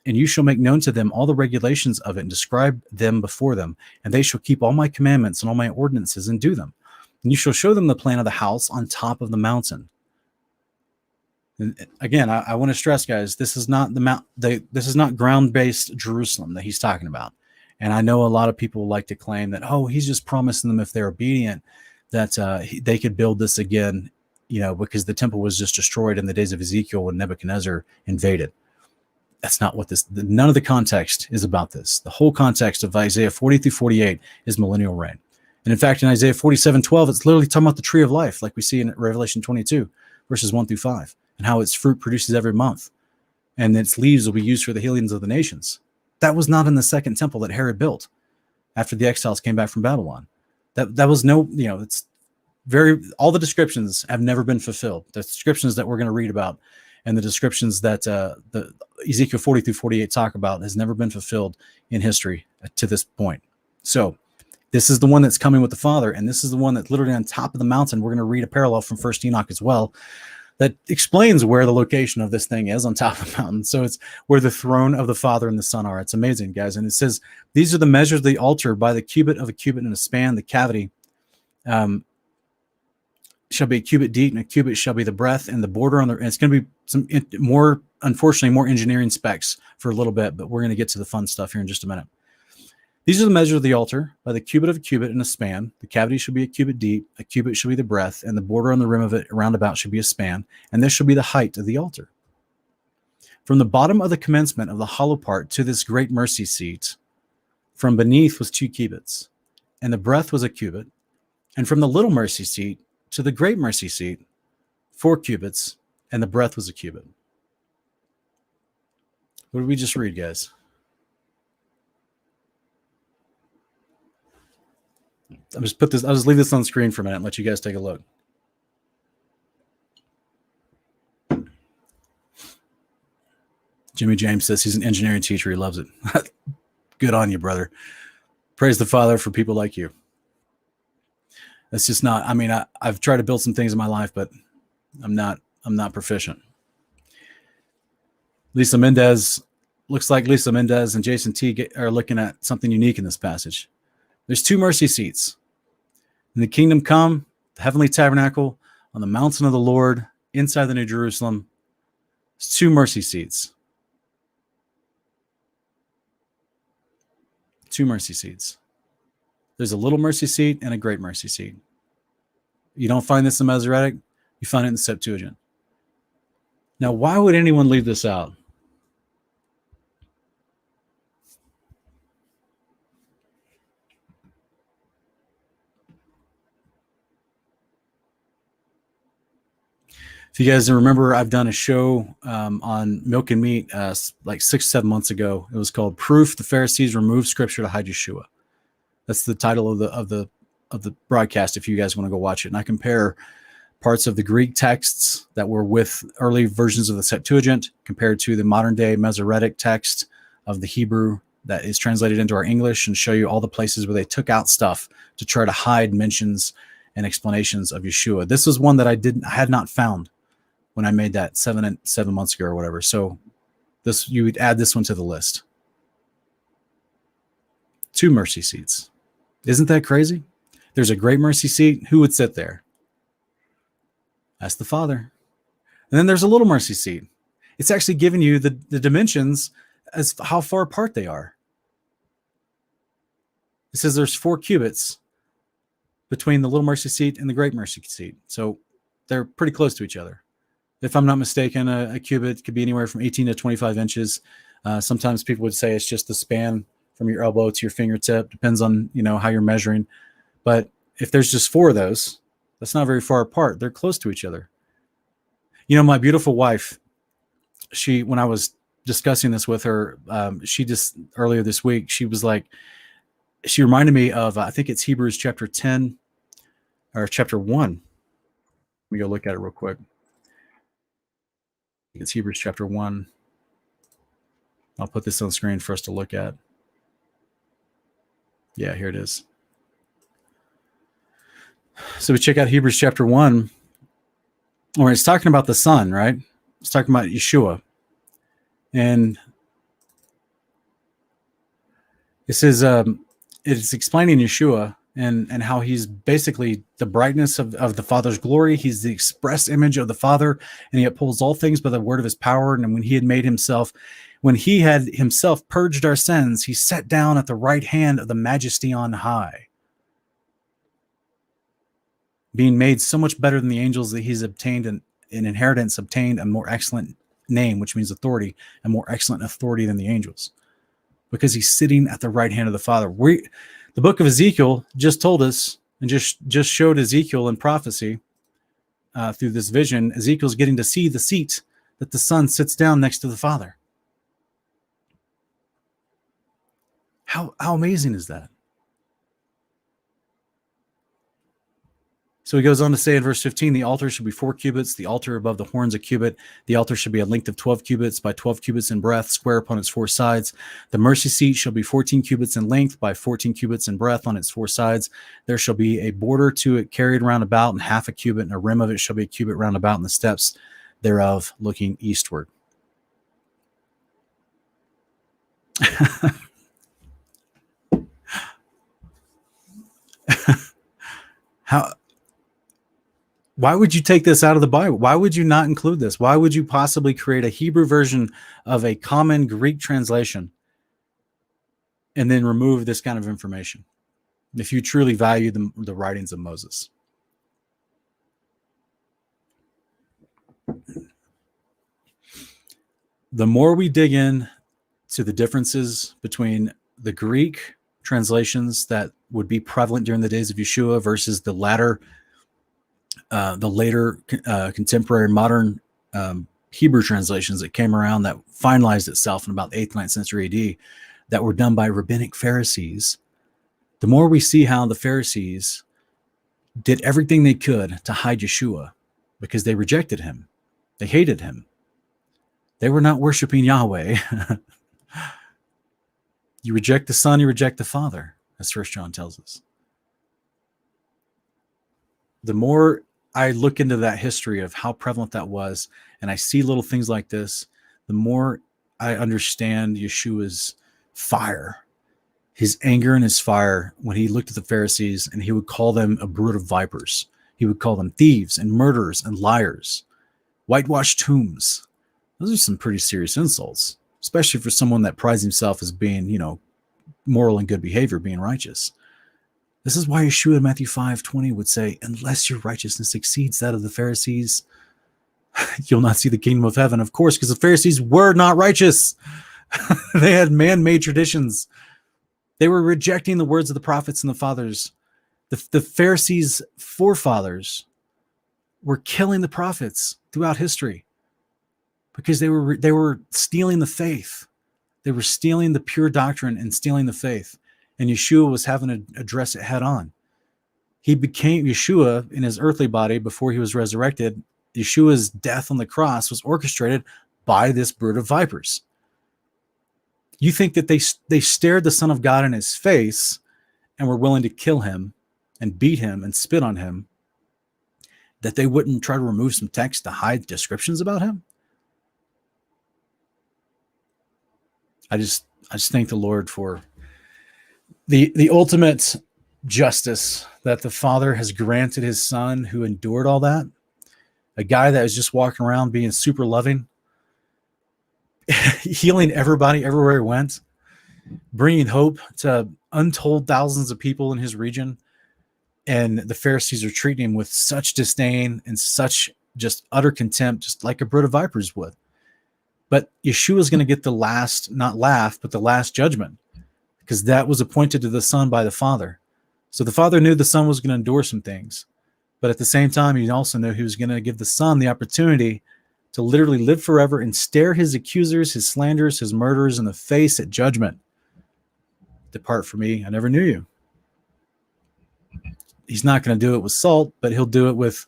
And you shall make known to them all the regulations of it, and describe them before them. And they shall keep all my commandments and all my ordinances and do them. And you shall show them the plan of the house on top of the mountain. And again, I want to stress, guys, this is not this is not ground-based Jerusalem that he's talking about. And I know a lot of people like to claim that, oh, he's just promising them if they're obedient that they could build this again, because the temple was just destroyed in the days of Ezekiel when Nebuchadnezzar invaded. That's not what none of the context is about this. The whole context of Isaiah 40 through 48 is millennial reign. And in fact, in Isaiah 47:12, it's literally talking about the tree of life, like we see in Revelation 22, verses 1 through 5, and how its fruit produces every month, and its leaves will be used for the healings of the nations. That was not in the second temple that Herod built after the exiles came back from Babylon. That was it's all the descriptions have never been fulfilled. The descriptions that we're going to read about and the descriptions that the Ezekiel 40 through 48 talk about has never been fulfilled in history to this point. So this is the one that's coming with the Father, and this is the one that's literally on top of the mountain. We're going to read a parallel from 1 Enoch as well that explains where the location of this thing is on top of the mountain. So it's where the throne of the Father and the Son are. It's amazing, guys. And it says, these are the measures of the altar by the cubit of a cubit and a span. The cavity shall be a cubit deep, and a cubit shall be the breadth, and the border on the. And it's going to be some more, unfortunately, more engineering specs for a little bit, but we're going to get to the fun stuff here in just a minute. These are the measures of the altar by the cubit of a cubit and a span. The cavity shall be a cubit deep, a cubit shall be the breadth, and the border on the rim of it round about should be a span, and this shall be the height of the altar. From the bottom of the commencement of the hollow part to this great mercy seat, from beneath was 2 cubits, and the breadth was a cubit, and from the little mercy seat to the great mercy seat, 4 cubits, and the breadth was a cubit. What did we just read, guys? I'll just leave this on the screen for a minute and let you guys take a look. Jimmy James says he's an engineering teacher. He loves it. Good on you, brother. Praise the Father for people like you. That's just not, I've tried to build some things in my life, but I'm not proficient. Lisa Mendez, looks like Lisa Mendez and Jason T are looking at something unique in this passage. There's 2 mercy seats. In the kingdom come, the heavenly tabernacle, on the mountain of the Lord, inside the New Jerusalem. There's 2 mercy seats. 2 mercy seats. There's a little mercy seat and a great mercy seat. You don't find this in Masoretic, you find it in the Septuagint. Now, why would anyone leave this out? If you guys remember, I've done a show on milk and meat like 6-7 months ago. It was called "Proof the Pharisees Removed Scripture to Hide Yeshua." That's the title of the broadcast. If you guys want to go watch it, and I compare parts of the Greek texts that were with early versions of the Septuagint compared to the modern day Masoretic text of the Hebrew that is translated into our English, and show you all the places where they took out stuff to try to hide mentions and explanations of Yeshua. This was one that I had not found when I made that 7 months ago or whatever. So you would add this one to the list. 2 mercy seats. Isn't that crazy? There's a great mercy seat. Who would sit there? That's the Father. And then there's a little mercy seat. It's actually giving you the dimensions as how far apart they are. It says there's 4 cubits between the little mercy seat and the great mercy seat. So they're pretty close to each other. If I'm not mistaken, a cubit could be anywhere from 18 to 25 inches. Sometimes people would say it's just the span from your elbow to your fingertip. Depends on, how you're measuring. But if there's just 4 of those, that's not very far apart. They're close to each other. My beautiful wife, when I was discussing this with her, she just earlier this week, she was like, she reminded me of, I think it's Hebrews chapter 10 or chapter 1. Let me go look at it real quick. It's Hebrews chapter 1. I'll put this on the screen for us to look at. Yeah, here it is. So we check out Hebrews chapter 1, where it's talking about the Son, right? It's talking about Yeshua. And it says, it's explaining Yeshua and how he's basically the brightness of the Father's glory. He's the express image of the Father, and he upholds all things by the word of his power. And when he had himself purged our sins, he sat down at the right hand of the Majesty on high, being made so much better than the angels that he's obtained an inheritance, obtained a more excellent name, which means authority, a more excellent authority than the angels, because he's sitting at the right hand of the Father. The book of Ezekiel just told us and just showed Ezekiel in prophecy through this vision. Ezekiel's getting to see the seat that the Son sits down next to the Father. How amazing is that? So he goes on to say in verse 15, the altar should be 4 cubits, the altar above the horns a cubit. The altar should be a length of 12 cubits by 12 cubits in breadth, square upon its 4 sides. The mercy seat shall be 14 cubits in length by 14 cubits in breadth on its 4 sides. There shall be a border to it carried round about, and half a cubit, and a rim of it shall be a cubit round about, and the steps thereof looking eastward. Why would you take this out of the Bible? Why would you not include this? Why would you possibly create a Hebrew version of a common Greek translation and then remove this kind of information if you truly value the writings of Moses? The more we dig in to the differences between the Greek translations that would be prevalent during the days of Yeshua versus the later contemporary modern Hebrew translations that came around, that finalized itself in about the 8th, 9th century AD, that were done by rabbinic Pharisees, the more we see how the Pharisees did everything they could to hide Yeshua because they rejected him. They hated him. They were not worshiping Yahweh. You reject the Son, you reject the Father, as 1 John tells us. The more I look into that history of how prevalent that was, and I see little things like this, the more I understand Yeshua's fire, his anger and his fire when he looked at the Pharisees, and he would call them a brood of vipers. He would call them thieves and murderers and liars, whitewashed tombs. Those are some pretty serious insults, especially for someone that prides himself as being, moral and good behavior, being righteous. This is why Yeshua in Matthew 5:20 would say, unless your righteousness exceeds that of the Pharisees, you'll not see the kingdom of heaven. Of course, because the Pharisees were not righteous. They had man-made traditions. They were rejecting the words of the prophets and the fathers. The Pharisees' forefathers were killing the prophets throughout history because they were stealing the faith. They were stealing the pure doctrine and stealing the faith. And Yeshua was having to address it head on. He became Yeshua in his earthly body before he was resurrected. Yeshua's death on the cross was orchestrated by this brood of vipers. You think that they stared the Son of God in his face and were willing to kill him and beat him and spit on him, that they wouldn't try to remove some text to hide descriptions about him? I just thank the Lord for the ultimate justice that the Father has granted his Son, who endured all that. A guy that was just walking around being super loving, healing everybody everywhere he went, bringing hope to untold thousands of people in his region. And the Pharisees are treating him with such disdain and such just utter contempt, just like a brood of vipers would. But Yeshua is going to get the last, not laugh, but the last judgment, because that was appointed to the Son by the Father. So the Father knew the Son was going to endure some things, but at the same time, he also knew he was going to give the Son the opportunity to literally live forever and stare his accusers, his slanderers, his murderers in the face at judgment. Depart from me, I never knew you. He's not going to do it with salt, but he'll do it with,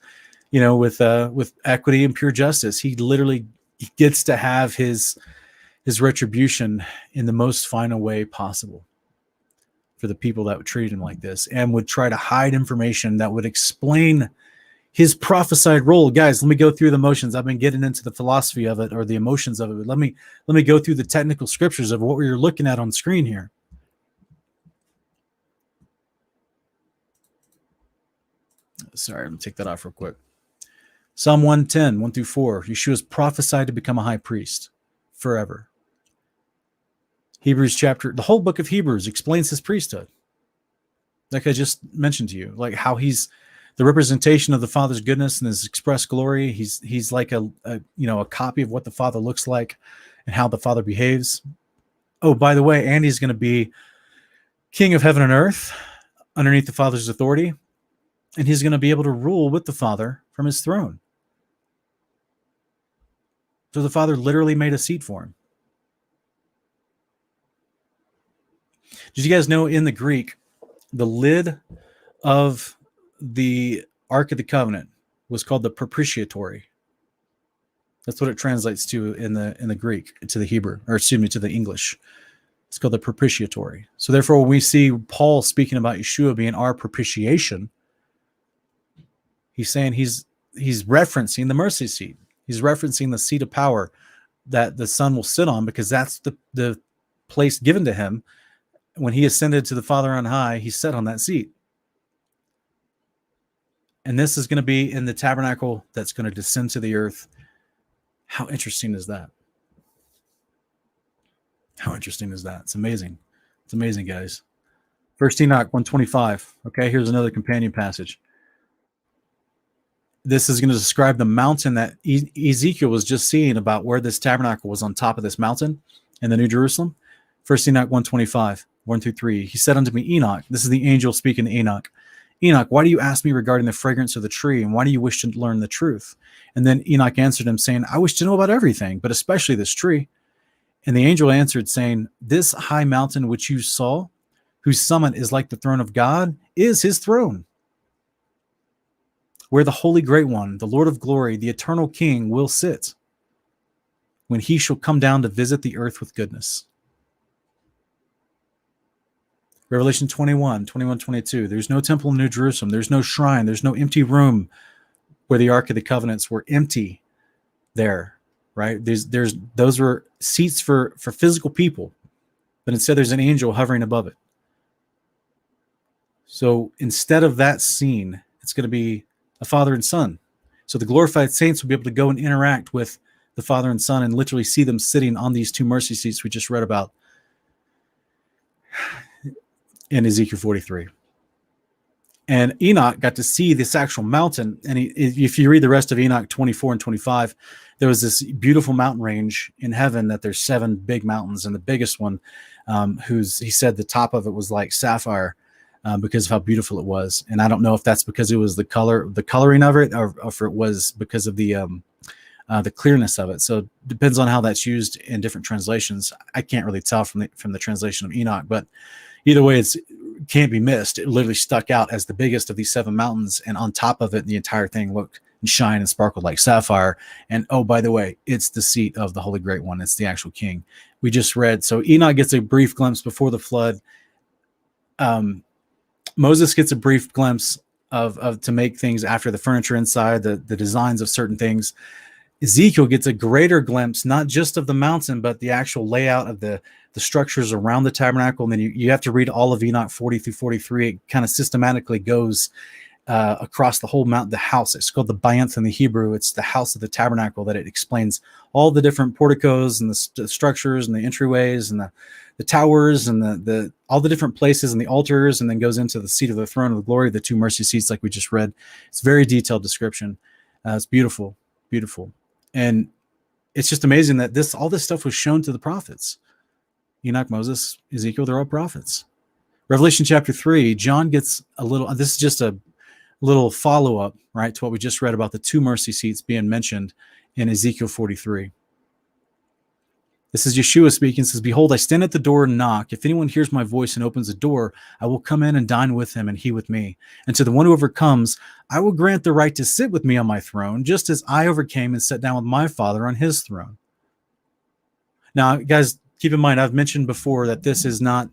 with equity and pure justice. He literally he gets to have his retribution in the most final way possible for the people that would treat him like this and would try to hide information that would explain his prophesied role. Guys, let me go through the motions. I've been getting into the philosophy of it or the emotions of it. But let me go through the technical scriptures of what we're looking at on screen here. Sorry, let me take that off real quick. Psalm 110, 1 through 4. Yeshua is prophesied to become a high priest forever. Hebrews chapter, the whole book of Hebrews explains his priesthood. Like I just mentioned to you, like how he's the representation of the Father's goodness and his express glory. He's like a copy of what the Father looks like and how the Father behaves. Oh, by the way, Andy's going to be king of heaven and earth underneath the Father's authority, and he's going to be able to rule with the Father from his throne. So the Father literally made a seat for him. Did you guys know in the Greek, the lid of the Ark of the Covenant was called the propitiatory? That's what it translates to in the Greek, to the Hebrew, or excuse me, to the English. It's called the propitiatory. So therefore, when we see Paul speaking about Yeshua being our propitiation, he's saying he's referencing the mercy seat. He's referencing the seat of power that the Son will sit on, because that's the place given to him. When he ascended to the Father on high, he sat on that seat. And this is going to be in the tabernacle that's going to descend to the earth. How interesting is that? How interesting is that? It's amazing. It's amazing, guys. First Enoch 125. Okay, here's another companion passage. This is going to describe the mountain that Ezekiel was just seeing, about where this tabernacle was on top of this mountain in the New Jerusalem. First Enoch 125, 1 through 3. He said unto me, Enoch, this is the angel speaking to Enoch. Enoch, why do you ask me regarding the fragrance of the tree, and why do you wish to learn the truth? And then Enoch answered him, saying, I wish to know about everything, but especially this tree. And the angel answered, saying, this high mountain which you saw, whose summit is like the throne of God, is his throne, where the Holy Great One, the Lord of glory, the eternal King, will sit, when he shall come down to visit the earth with goodness. Revelation 21, 22. There's no temple in New Jerusalem. There's no shrine. There's no empty room where the Ark of the Covenants were empty there, right? Those were seats for physical people, but instead there's an angel hovering above it. So instead of that scene, it's going to be a Father and Son. So the glorified saints will be able to go and interact with the Father and Son and literally see them sitting on these two mercy seats we just read about in Ezekiel 43. And Enoch got to see this actual mountain. And if you read the rest of Enoch 24 and 25, there was this beautiful mountain range in heaven that there's 7 big mountains. And the biggest one, he said the top of it was like sapphire because of how beautiful it was. And I don't know if that's because it was the coloring of it, or if it was because of the clearness of it. So it depends on how that's used in different translations. I can't really tell from the translation of Enoch, but either way, it can't be missed. It literally stuck out as the biggest of these 7 mountains, and on top of it, the entire thing looked and shined and sparkled like sapphire. And oh, by the way, it's the seat of the Holy Great One. It's the actual King. We just read. So Enoch gets a brief glimpse before the flood. Moses gets a brief glimpse of to make things after the furniture inside, the designs of certain things. Ezekiel gets a greater glimpse, not just of the mountain, but the actual layout of the structures around the tabernacle. And then you have to read all of Enoch 40 through 43. It kind of systematically goes across the whole mountain, the house. It's called the Bayanth in the Hebrew. It's the house of the tabernacle, that it explains all the different porticos and the structures and the entryways and the towers and the all the different places and the altars, and then goes into the seat of the throne of the glory, the 2 mercy seats like we just read. It's a very detailed description. It's beautiful, beautiful. And it's just amazing that all this stuff was shown to the prophets. Enoch, Moses, Ezekiel, they're all prophets. Revelation chapter 3, John gets this is just a little follow-up, right, to what we just read about the 2 mercy seats being mentioned in Ezekiel 43. This is Yeshua speaking. It says, behold, I stand at the door and knock. If anyone hears my voice and opens the door, I will come in and dine with him and he with me. And to the one who overcomes, I will grant the right to sit with me on my throne, just as I overcame and sat down with my Father on his throne. Now, guys, keep in mind, I've mentioned before that this is not,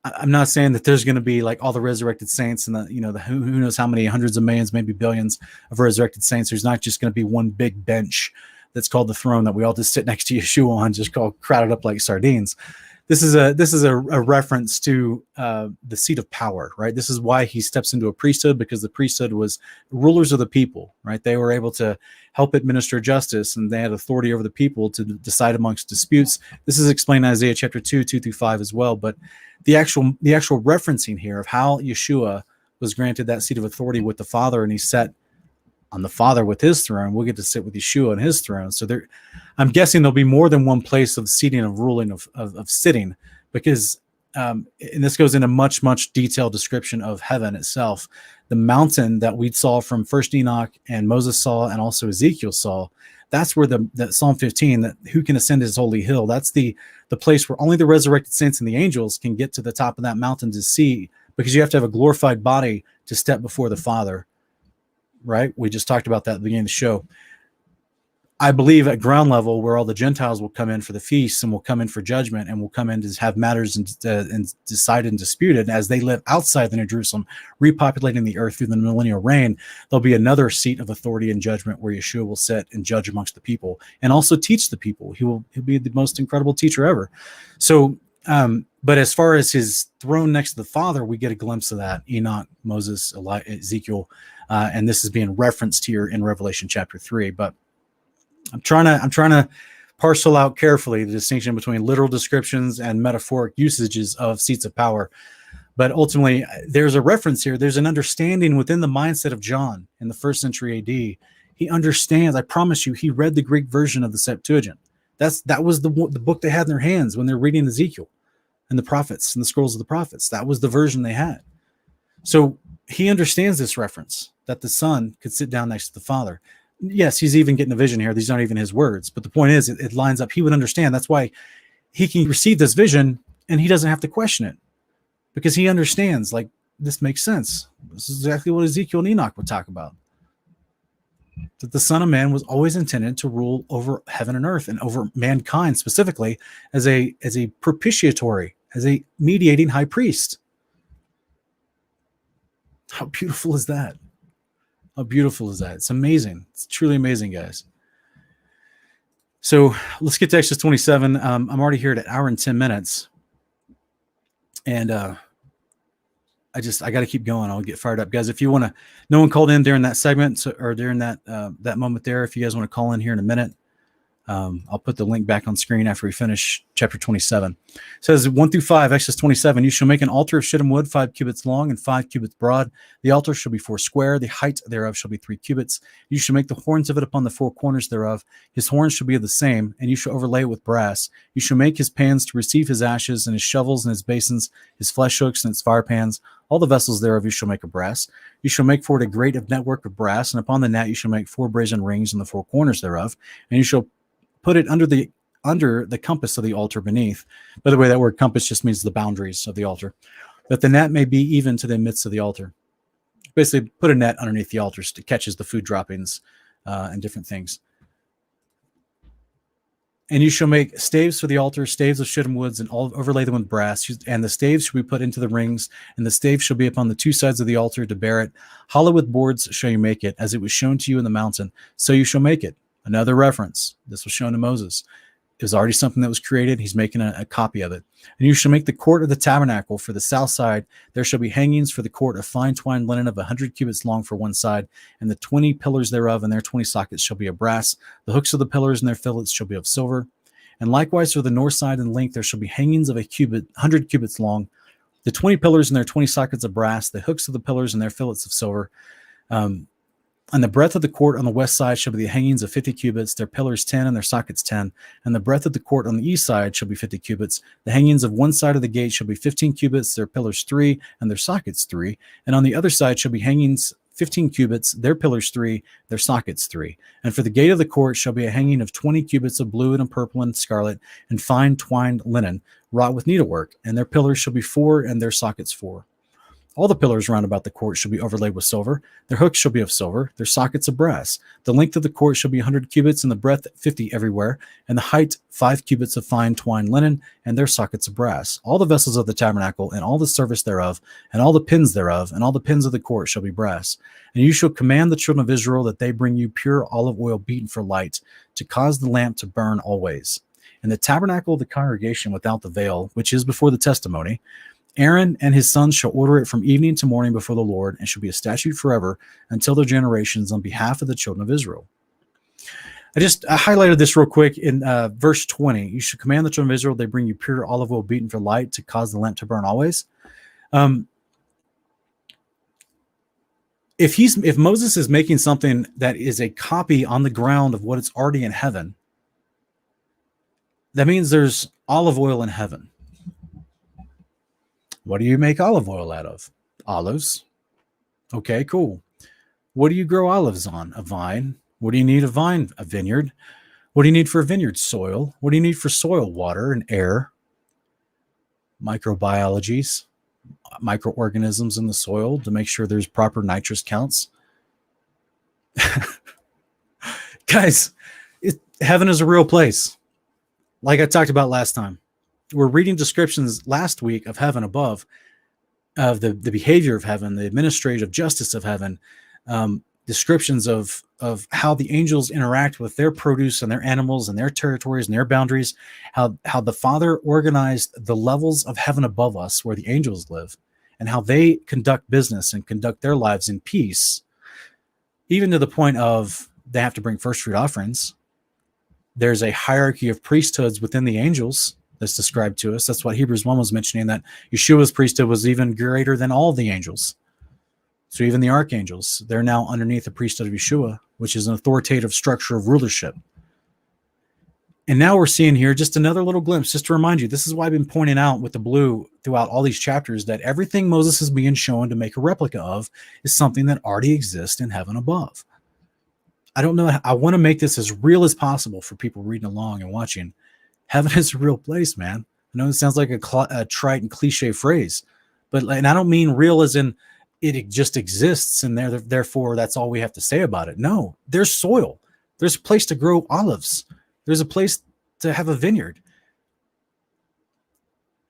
I'm not saying that there's going to be like all the resurrected saints and the who knows how many hundreds of millions, maybe billions of resurrected saints. There's not just going to be one big bench that's called the throne that we all just sit next to Yeshua on, just called crowded up like sardines. This is a reference to the seat of power, right? This is why he steps into a priesthood, because the priesthood was rulers of the people, right? They were able to help administer justice, and they had authority over the people to decide amongst disputes. This is explained in Isaiah chapter 2:2-5 as well. But the actual referencing here of how Yeshua was granted that seat of authority with the Father, and he sat on the Father with his throne, we'll get to sit with Yeshua on his throne. So there, I'm guessing there'll be more than one place of seating, of ruling, of sitting, because, and this goes into much detailed description of heaven itself. The mountain that we saw from first Enoch and Moses saw, and also Ezekiel saw, that's where that Psalm 15, that who can ascend his holy hill, that's the place where only the resurrected saints and the angels can get to the top of that mountain to see, because you have to have a glorified body to step before the Father. Right? We just talked about that at the beginning of the show. I believe at ground level, where all the Gentiles will come in for the feasts and will come in for judgment and will come in to have matters and decided and disputed as they live outside the New Jerusalem, repopulating the earth through the millennial reign, there'll be another seat of authority and judgment where Yeshua will sit and judge amongst the people and also teach the people. He'll be the most incredible teacher ever. So, but as far as his throne next to the Father, we get a glimpse of that. Enoch, Moses, Ezekiel, and this is being referenced here in Revelation chapter 3. But I'm trying to parcel out carefully the distinction between literal descriptions and metaphoric usages of seats of power. But ultimately, there's a reference here. There's an understanding within the mindset of John in the 1st century AD. He understands. I promise you, he read the Greek version of the Septuagint. That was the book they had in their hands when they're reading Ezekiel and the prophets and the scrolls of the prophets. That was the version they had. So he understands this reference, that the Son could sit down next to the Father. Yes, he's even getting a vision here. These aren't even his words. But the point is, it lines up. He would understand. That's why he can receive this vision, and he doesn't have to question it, because he understands, like, this makes sense. This is exactly what Ezekiel and Enoch would talk about. That the Son of Man was always intended to rule over heaven and earth and over mankind specifically as a propitiatory, as a mediating high priest. How beautiful is that? How beautiful is that? It's amazing. It's truly amazing, guys. So let's get to Exodus 27. I'm already here at 1 hour and 10 minutes. And I got to keep going. I'll get fired up. Guys, if you want to, no one called in during that segment or during that moment there. If you guys want to call in here in a minute, I'll put the link back on screen after we finish chapter 27. It says 1-5, Exodus 27. You shall make an altar of shittim wood, 5 cubits long and 5 cubits broad. The altar shall be 4 square. The height thereof shall be 3 cubits. You shall make the horns of it upon the 4 corners thereof. His horns shall be of the same, and you shall overlay it with brass. You shall make his pans to receive his ashes, and his shovels and his basins, his flesh hooks and his fire pans. All the vessels thereof you shall make of brass. You shall make for it a grate of network of brass, and upon the net you shall make 4 brazen rings in the 4 corners thereof. And you shall put it under the compass of the altar beneath. By the way, that word compass just means the boundaries of the altar, that the net may be even to the midst of the altar. Basically, put a net underneath the altar to catches the food droppings and different things. And you shall make staves for the altar, staves of shittim woods, and overlay them with brass. And the staves shall be put into the rings, and the staves shall be upon the 2 sides of the altar to bear it. Hollow with boards shall you make it, as it was shown to you in the mountain. So you shall make it. Another reference. This was shown to Moses. It was already something that was created. He's making a copy of it. And you shall make the court of the tabernacle for the south side. There shall be hangings for the court of fine twined linen of 100 cubits long for one side, and the 20 pillars thereof and their 20 sockets shall be of brass. The hooks of the pillars and their fillets shall be of silver. And likewise for the north side in length there shall be hangings of 100 cubits long. The 20 pillars and their 20 sockets of brass. The hooks of the pillars and their fillets of silver. And the breadth of the court on the west side shall be the hangings of 50 cubits, their pillars 10 and their sockets 10. And the breadth of the court on the east side shall be 50 cubits. The hangings of one side of the gate shall be 15 cubits, their pillars 3 and their sockets 3. And on the other side shall be hangings 15 cubits, their pillars 3, their sockets 3. And for the gate of the court shall be a hanging of 20 cubits of blue and purple and scarlet and fine twined linen, wrought with needlework, and their pillars shall be 4, and their sockets 4. All the pillars round about the court shall be overlaid with silver. Their hooks shall be of silver, their sockets of brass. The length of the court shall be 100 cubits, and the breadth 50 everywhere, and the height 5 cubits of fine twined linen, and their sockets of brass. All the vessels of the tabernacle, and all the service thereof, and all the pins thereof, and all the pins of the court shall be brass. And you shall command the children of Israel that they bring you pure olive oil beaten for light, to cause the lamp to burn always. And the tabernacle of the congregation without the veil, which is before the testimony, Aaron and his sons shall order it from evening to morning before the Lord, and shall be a statute forever until their generations on behalf of the children of Israel. I highlighted this real quick in verse 20. You should command the children of Israel, they bring you pure olive oil beaten for light, to cause the lamp to burn always. If Moses is making something that is a copy on the ground of what it's already in heaven, that means there's olive oil in heaven. What do you make olive oil out of? Olives. Okay, cool. What do you grow olives on? A vine. What do you need a vine? A vineyard. What do you need for a vineyard? Soil. What do you need for soil? Water and air. Microbiologies, microorganisms in the soil to make sure there's proper nitrous counts. Guys, heaven is a real place. Like I talked about last time. We're reading descriptions last week of heaven above, of the behavior of heaven, the administrative justice of heaven, descriptions of how the angels interact with their produce and their animals and their territories and their boundaries, how the Father organized the levels of heaven above us where the angels live, and how they conduct business and conduct their lives in peace, even to the point of they have to bring first fruit offerings. There's a hierarchy of priesthoods within the angels that's described to us. That's what Hebrews 1 was mentioning, that Yeshua's priesthood was even greater than all the angels. So even the archangels, they're now underneath the priesthood of Yeshua, which is an authoritative structure of rulership. And now we're seeing here just another little glimpse, just to remind you, this is why I've been pointing out with the blue throughout all these chapters, that everything Moses is being shown to make a replica of is something that already exists in heaven above. I don't know. I want to make this as real as possible for people reading along and watching. Heaven is a real place, man. I know it sounds like a trite and cliche phrase, and I don't mean real as in it just exists and therefore that's all we have to say about it. No, there's soil. There's a place to grow olives. There's a place to have a vineyard,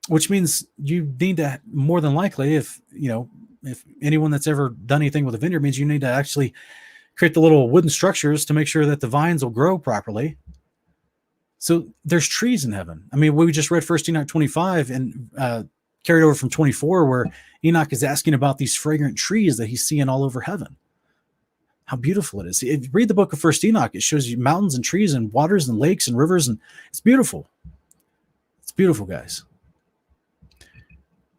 which means you need to, more than likely, if anyone that's ever done anything with a vineyard, means you need to actually create the little wooden structures to make sure that the vines will grow properly. So there's trees in heaven. I mean, we just read 1 Enoch 25 and carried over from 24, where Enoch is asking about these fragrant trees that he's seeing all over heaven. How beautiful it is. If you read the book of 1 Enoch, it shows you mountains and trees and waters and lakes and rivers, and it's beautiful. It's beautiful, guys.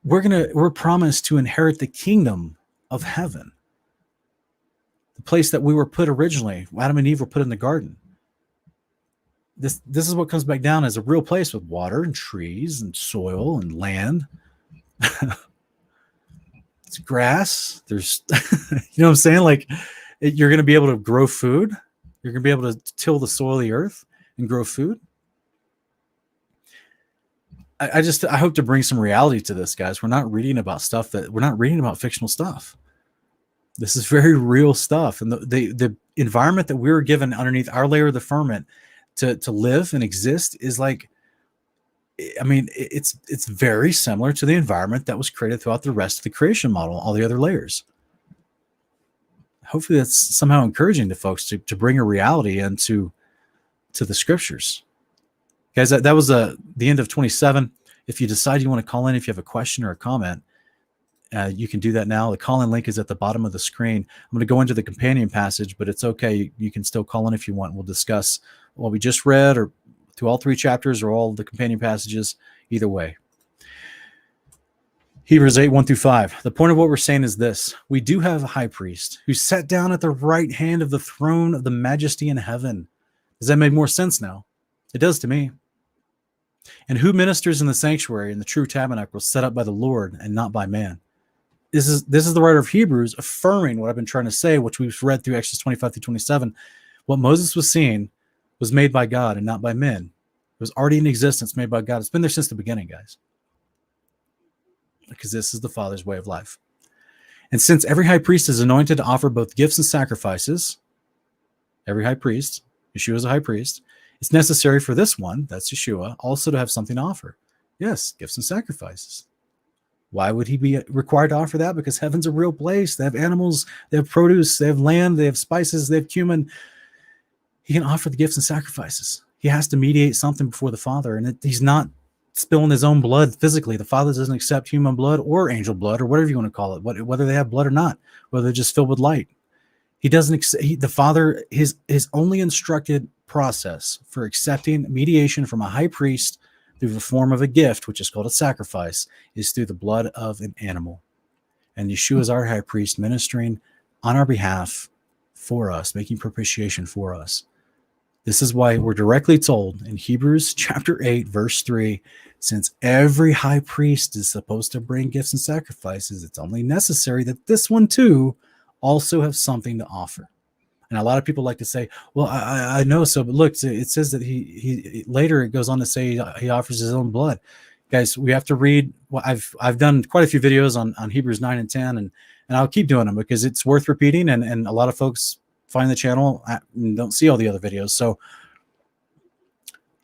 We're promised to inherit the kingdom of heaven, the place that we were put originally. Adam and Eve were put in the garden. This is what comes back down as a real place with water and trees and soil and land. It's grass. There's, you know what I'm saying? Like, you're going to be able to grow food. You're going to be able to till the soil of the earth and grow food. I hope to bring some reality to this, guys. We're not reading about fictional stuff. This is very real stuff. And the environment that we were given underneath our layer of the firmament to live and exist is like, I mean, it's very similar to the environment that was created throughout the rest of the creation model, all the other layers. Hopefully that's somehow encouraging to folks to bring a reality into the scriptures. Guys, that was the end of 27. If you decide you want to call in, if you have a question or a comment, you can do that now. The call-in link is at the bottom of the screen. I'm going to go into the companion passage, but it's okay. You can still call in if you want. We'll discuss what we just read, or through all 3 chapters, or all the companion passages, either way. Hebrews 8, 1-5. The point of what we're saying is this. We do have a high priest who sat down at the right hand of the throne of the majesty in heaven. Does that make more sense now? It does to me. And who ministers in the sanctuary in the true tabernacle set up by the Lord and not by man. this is the writer of Hebrews affirming what I've been trying to say, which we've read through Exodus 25 through 27. What Moses was seeing was made by God and not by men. It was already in existence, made by God. It's been there since the beginning, guys, because this is the Father's way of life. And since every high priest is anointed to offer both gifts and sacrifices, every high priest, Yeshua is a high priest, it's necessary for this one, that's Yeshua, also to have something to offer. Yes, gifts and sacrifices. Why would he be required to offer that? Because heaven's a real place. They have animals, they have produce, they have land, they have spices, they have cumin. He can offer the gifts and sacrifices. He has to mediate something before the Father, and he's not spilling his own blood physically. The Father doesn't accept human blood or angel blood or whatever you want to call it, whether they have blood or not, whether they're just filled with light. He doesn't. The Father, his only instructed process for accepting mediation from a high priest through the form of a gift, which is called a sacrifice, is through the blood of an animal. And Yeshua is our high priest, ministering on our behalf for us, making propitiation for us. This is why we're directly told in Hebrews chapter 8, verse 3, since every high priest is supposed to bring gifts and sacrifices, it's only necessary that this one too also have something to offer. And a lot of people like to say, well, I know so, but look, it says that he later it goes on to say he offers his own blood. Guys, we have to read. Well, I've done quite a few videos on Hebrews 9 and 10, and I'll keep doing them because it's worth repeating, and a lot of folks find the channel and don't see all the other videos. So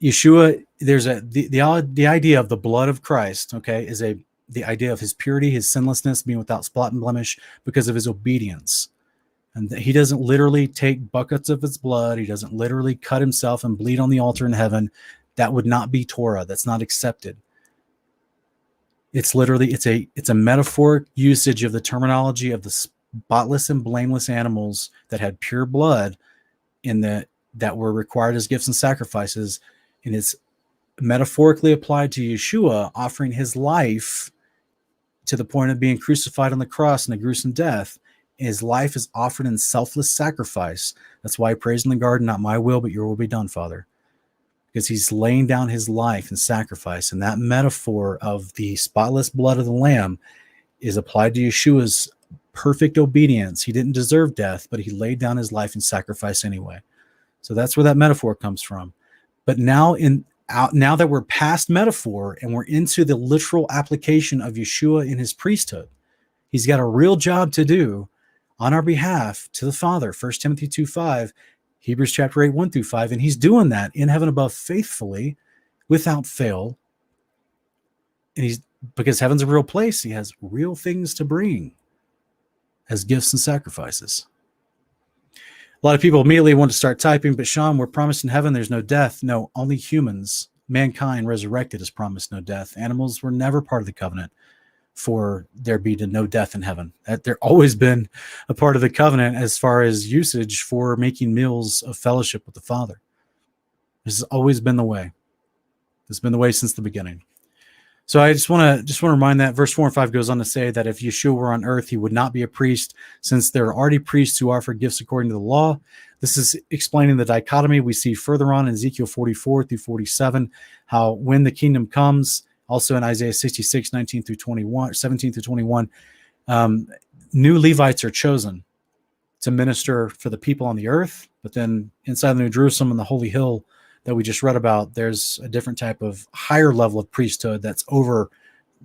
Yeshua, there's the idea of the blood of Christ, okay, is the idea of his purity, his sinlessness, being without spot and blemish because of his obedience. And he doesn't literally take buckets of his blood. He doesn't literally cut himself and bleed on the altar in heaven. That would not be Torah. That's not accepted. It's literally, it's a metaphoric usage of the terminology of the spotless and blameless animals that had pure blood that were required as gifts and sacrifices. And it's metaphorically applied to Yeshua offering his life to the point of being crucified on the cross and a gruesome death. His life is offered in selfless sacrifice. That's why he prays in the garden, not my will, but your will be done, Father. Because he's laying down his life in sacrifice. And that metaphor of the spotless blood of the Lamb is applied to Yeshua's perfect obedience. He didn't deserve death, but he laid down his life in sacrifice anyway. So that's where that metaphor comes from. But now that we're past metaphor and we're into the literal application of Yeshua in his priesthood, he's got a real job to do on our behalf to the Father. 1 Timothy 2:5, Hebrews chapter 8, 1-5. And he's doing that in heaven above faithfully, without fail. And because heaven's a real place, he has real things to bring as gifts and sacrifices. A lot of people immediately want to start typing, but Sean, we're promised in heaven there's no death. No, only humans, mankind resurrected is promised no death. Animals were never part of the covenant for there be no death in heaven. There always been a part of the covenant as far as usage for making meals of fellowship with the Father. This has always been the way. It's been the way since the beginning. So I just want to remind that verse 4 and 5 goes on to say that if Yeshua were on earth, he would not be a priest, since there are already priests who offer gifts according to the law. This is explaining the dichotomy we see further on in Ezekiel 44-47, how when the kingdom comes, also in Isaiah 66, 17-21, new Levites are chosen to minister for the people on the earth. But then inside the New Jerusalem and the Holy Hill that we just read about, there's a different type of higher level of priesthood that's over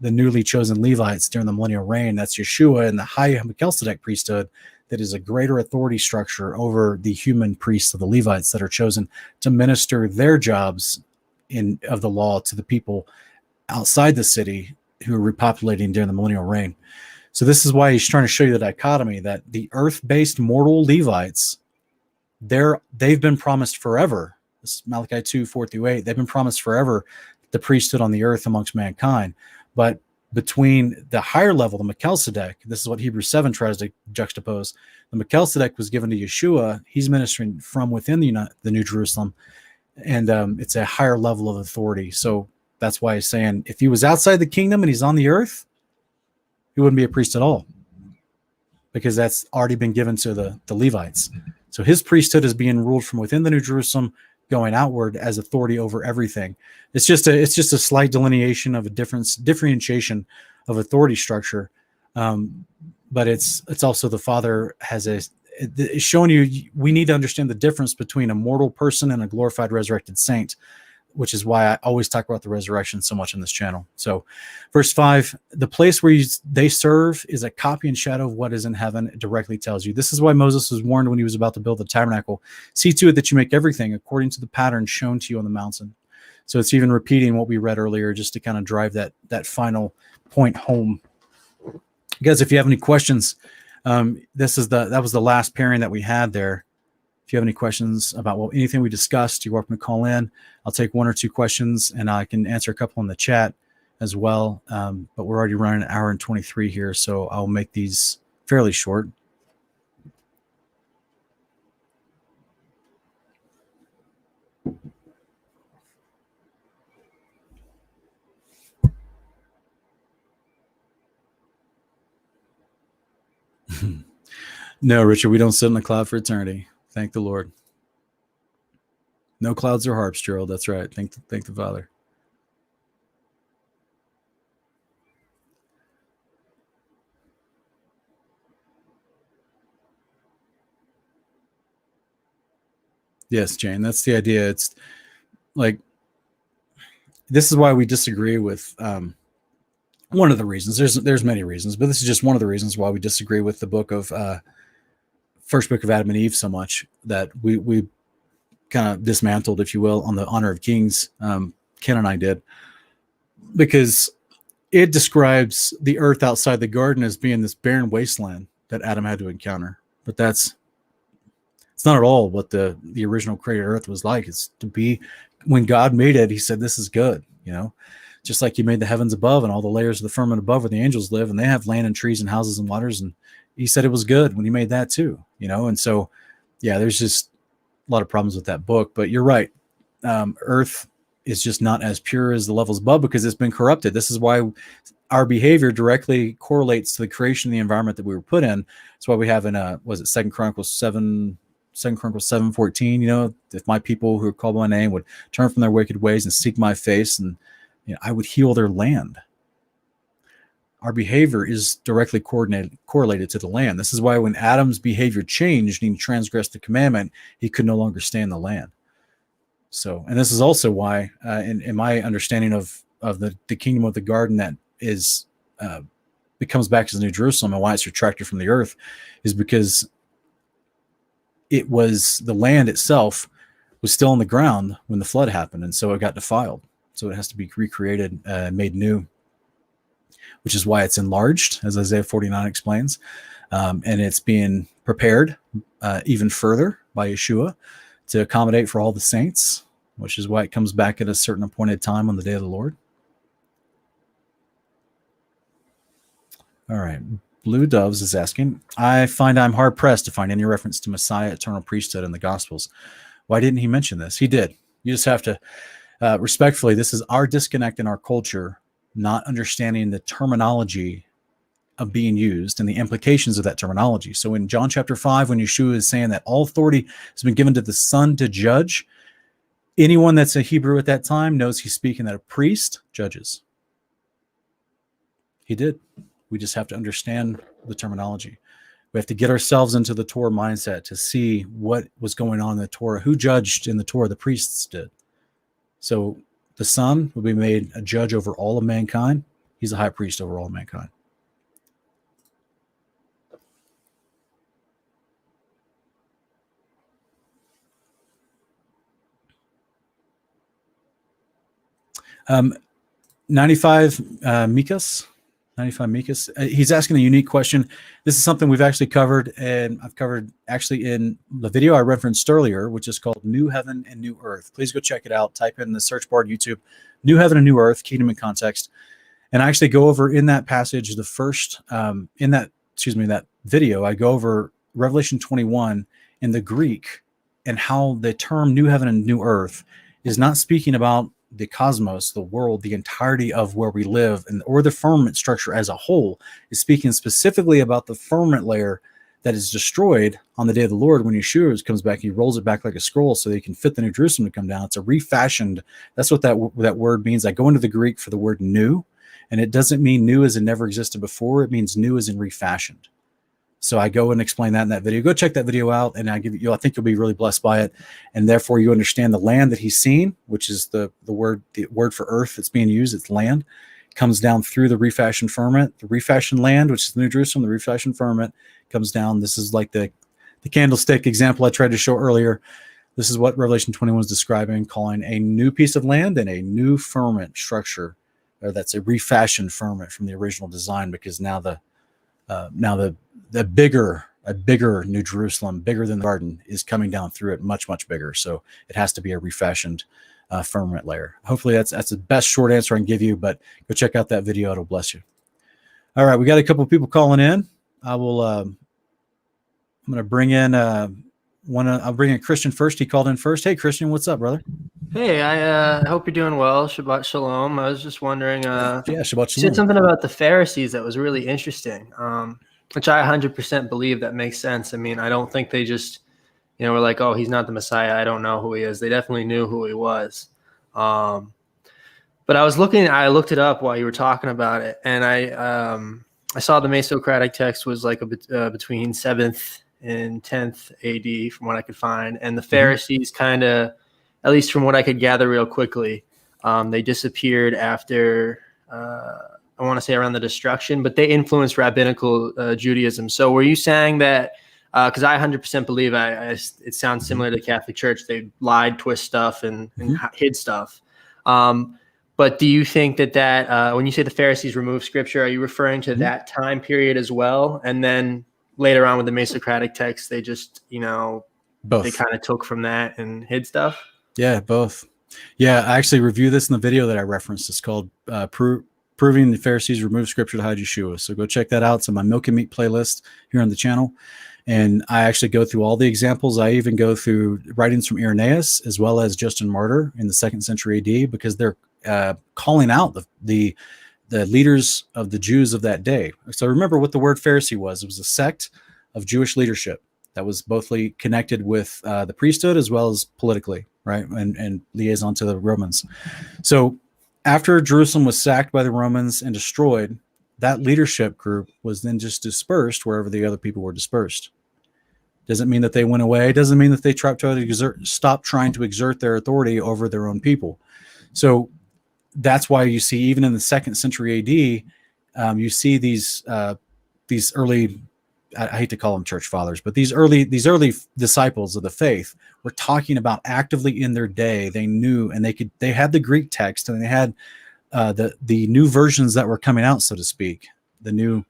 the newly chosen Levites during the millennial reign. That's Yeshua and the high Melchizedek priesthood that is a greater authority structure over the human priests of the Levites that are chosen to minister their jobs of the law to the people outside the city who are repopulating during the millennial reign. So this is why he's trying to show you the dichotomy that the earth-based mortal Levites, they've been promised forever. This is Malachi 2:4-8. They've been promised forever the priesthood on the earth amongst mankind. But between the higher level, the Melchizedek, this is what Hebrews 7 tries to juxtapose. The Melchizedek was given to Yeshua. He's ministering from within the New Jerusalem, and it's a higher level of authority. So that's why he's saying if he was outside the kingdom and he's on the earth, he wouldn't be a priest at all, because that's already been given to the Levites. So his priesthood is being ruled from within the New Jerusalem, going outward as authority over everything. It's just a slight delineation of differentiation of authority structure. But it's also the Father it's showing you we need to understand the difference between a mortal person and a glorified resurrected saint, which is why I always talk about the resurrection so much on this channel. So verse 5, the place where they serve is a copy and shadow of what is in heaven. It directly tells you. This is why Moses was warned when he was about to build the tabernacle. See to it that you make everything according to the pattern shown to you on the mountain. So it's even repeating what we read earlier just to kind of drive that final point home. Guys, if you have any questions, that was the last pairing that we had there. If you have any questions about anything we discussed, you're welcome to call in. I'll take one or two questions, and I can answer a couple in the chat as well. But we're already running an hour and 23 here, so I'll make these fairly short. No, Richard, we don't sit in the cloud for eternity. Thank the Lord. No clouds or harps, Gerald. That's right. Thank the Father. Yes, Jane, that's the idea. It's like, this is why we disagree with one of the reasons. There's many reasons, but this is just one of the reasons why we disagree with the book of first book of Adam and Eve so much, that we kind of dismantled, if you will, on the Honor of Kings. Ken and I did, because it describes the earth outside the garden as being this barren wasteland that Adam had to encounter. But it's not at all what the original created earth was like. It's to be, when God made it, he said, this is good, just like he made the heavens above and all the layers of the firmament above where the angels live, and they have land and trees and houses and waters. And he said it was good when he made that too, And so, yeah, there's just a lot of problems with that book, but you're right. Earth is just not as pure as the levels above because it's been corrupted. This is why our behavior directly correlates to the creation of the environment that we were put in. That's why we have in was it 2 Chronicles 7:14, if my people who are called by my name would turn from their wicked ways and seek my face, and I would heal their land. Our behavior is directly correlated to the land. This is why when Adam's behavior changed and he transgressed the commandment, he could no longer stay in the land. So, and this is also why, in my understanding of the kingdom of the garden that is becomes back as New Jerusalem, and why it's retracted from the earth, is because it was the land itself was still on the ground when the flood happened, and so it got defiled. So it has to be recreated, made new, which is why it's enlarged, as Isaiah 49 explains, and it's being prepared even further by Yeshua to accommodate for all the saints, which is why it comes back at a certain appointed time on the day of the Lord. All right. Blue Doves is asking, I find I'm hard-pressed to find any reference to Messiah, eternal priesthood in the Gospels. Why didn't he mention this? He did. You just have to, respectfully, this is our disconnect in our culture, not understanding the terminology of being used and the implications of that terminology. So in John chapter 5, when Yeshua is saying that all authority has been given to the Son to judge, anyone that's a Hebrew at that time knows he's speaking that a priest judges. He did. We just have to understand the terminology. We have to get ourselves into the Torah mindset to see what was going on in the Torah. Who judged in the Torah? The priests did. So the Son will be made a judge over all of mankind. He's a high priest over all of mankind. Um, 95 Mikas. 95 Mikas. He's asking a unique question. This is something we've actually covered, and I've covered actually in the video I referenced earlier, which is called New Heaven and New Earth. Please go check it out. Type in the search bar YouTube, New Heaven and New Earth, Kingdom in Context. And I actually go over in that passage, the first, that video, I go over Revelation 21 in the Greek and how the term New Heaven and New Earth is not speaking about the cosmos, the world, the entirety of where we live, or the firmament structure as a whole. Is speaking specifically about the firmament layer that is destroyed on the day of the Lord when Yeshua comes back. He rolls it back like a scroll so they can fit the New Jerusalem to come down. It's a refashioned. That's what that word means. I go into the Greek for the word new, And it doesn't mean new as in never existed before. It means new as in refashioned. So I go and explain that in that video. Go check that video out, and I think you'll be really blessed by it. And therefore you understand the land that he's seen, which is the word for earth that's being used. It's land. Comes down through the refashioned firmament, the refashioned land, which is the New Jerusalem. The refashioned firmament comes down. This is like the candlestick example I tried to show earlier. This is what Revelation 21 is describing, calling a new piece of land and a new firmament structure, or that's a refashioned firmament from the original design, because now the bigger New Jerusalem, bigger than the garden, is coming down through it, much, much bigger. So it has to be a refashioned firmament layer. Hopefully that's the best short answer I can give you, but go check out that video. It'll bless you. All right. We got a couple of people calling in. I'm going to bring in I'll bring in Christian first. He called in first. Hey, Christian, what's up, brother? Hey, I hope you're doing well. Shabbat Shalom. I was just wondering, Shabbat Shalom. You said something about the Pharisees that was really interesting, which I 100% believe that makes sense. I mean, I don't think they just, were like, oh, he's not the Messiah, I don't know who he is. They definitely knew who he was. But I looked it up while you were talking about it, and I saw the Mesocratic text was like between 7th and 10th AD from what I could find. And the Pharisees kind of, at least from what I could gather real quickly, they disappeared after, I want to say around the destruction, but they influenced rabbinical Judaism. So were you saying that, because I 100% believe it sounds similar to the Catholic Church, they lied, twist stuff, and hid stuff. But do you think that when you say the Pharisees removed scripture, are you referring to that time period as well? And then later on with the Mesocratic text, they just, both. They kind of took from that and hid stuff? Yeah, both. Yeah, I actually reviewed this in the video that I referenced. It's called Proving the Pharisees Removed Scripture to Hide Yeshua. So go check that out. It's on my Milk and Meat playlist here on the channel. And I actually go through all the examples. I even go through writings from Irenaeus as well as Justin Martyr in the 2nd century AD, because they're calling out the leaders of the Jews of that day. So remember what the word Pharisee was. It was a sect of Jewish leadership that was both connected with the priesthood as well as politically, right? And liaison to the Romans. So after Jerusalem was sacked by the Romans and destroyed, that leadership group was then just dispersed wherever the other people were dispersed. Doesn't mean that they went away. Doesn't mean that they stopped trying to exert their authority over their own people. So that's why you see, even in the 2nd century AD, you see these early, I hate to call them church fathers, but these early disciples of the faith were talking about actively in their day. They knew, and they had the Greek text, and they had the new versions that were coming out, so to speak, the new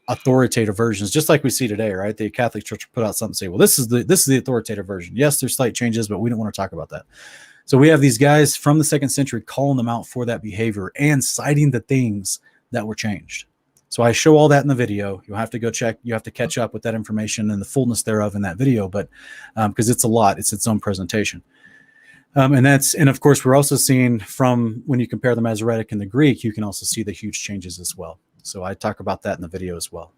authoritative versions, just like we see today, right? The Catholic Church put out something and say, well, this is the authoritative version. Yes, there's slight changes, but we don't want to talk about that. So we have these guys from the 2nd century calling them out for that behavior and citing the things that were changed. So I show all that in the video. You'll have to go check. You have to catch up with that information and the fullness thereof in that video, but because it's a lot, it's its own presentation. And of course, we're also seeing, from when you compare the Masoretic and the Greek, you can also see the huge changes as well. So I talk about that in the video as well.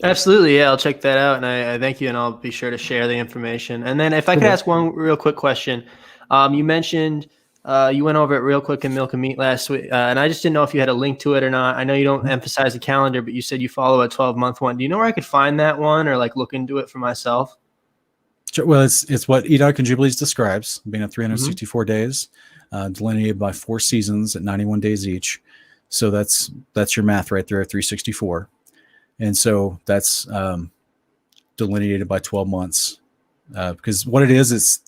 Absolutely. Yeah, I'll check that out. And I thank you, and I'll be sure to share the information. And then if I could ask one real quick question. You mentioned you went over it real quick in Milk and Meat last week, and I just didn't know if you had a link to it or not. I know you don't emphasize the calendar, but you said you follow a 12-month one. Do you know where I could find that one, or look into it for myself? Well, it's what Enoch and Jubilees describes, being at 364 days, delineated by 4 seasons at 91 days each. So that's your math right there at 364. And so that's delineated by 12 months. Because what it is, it's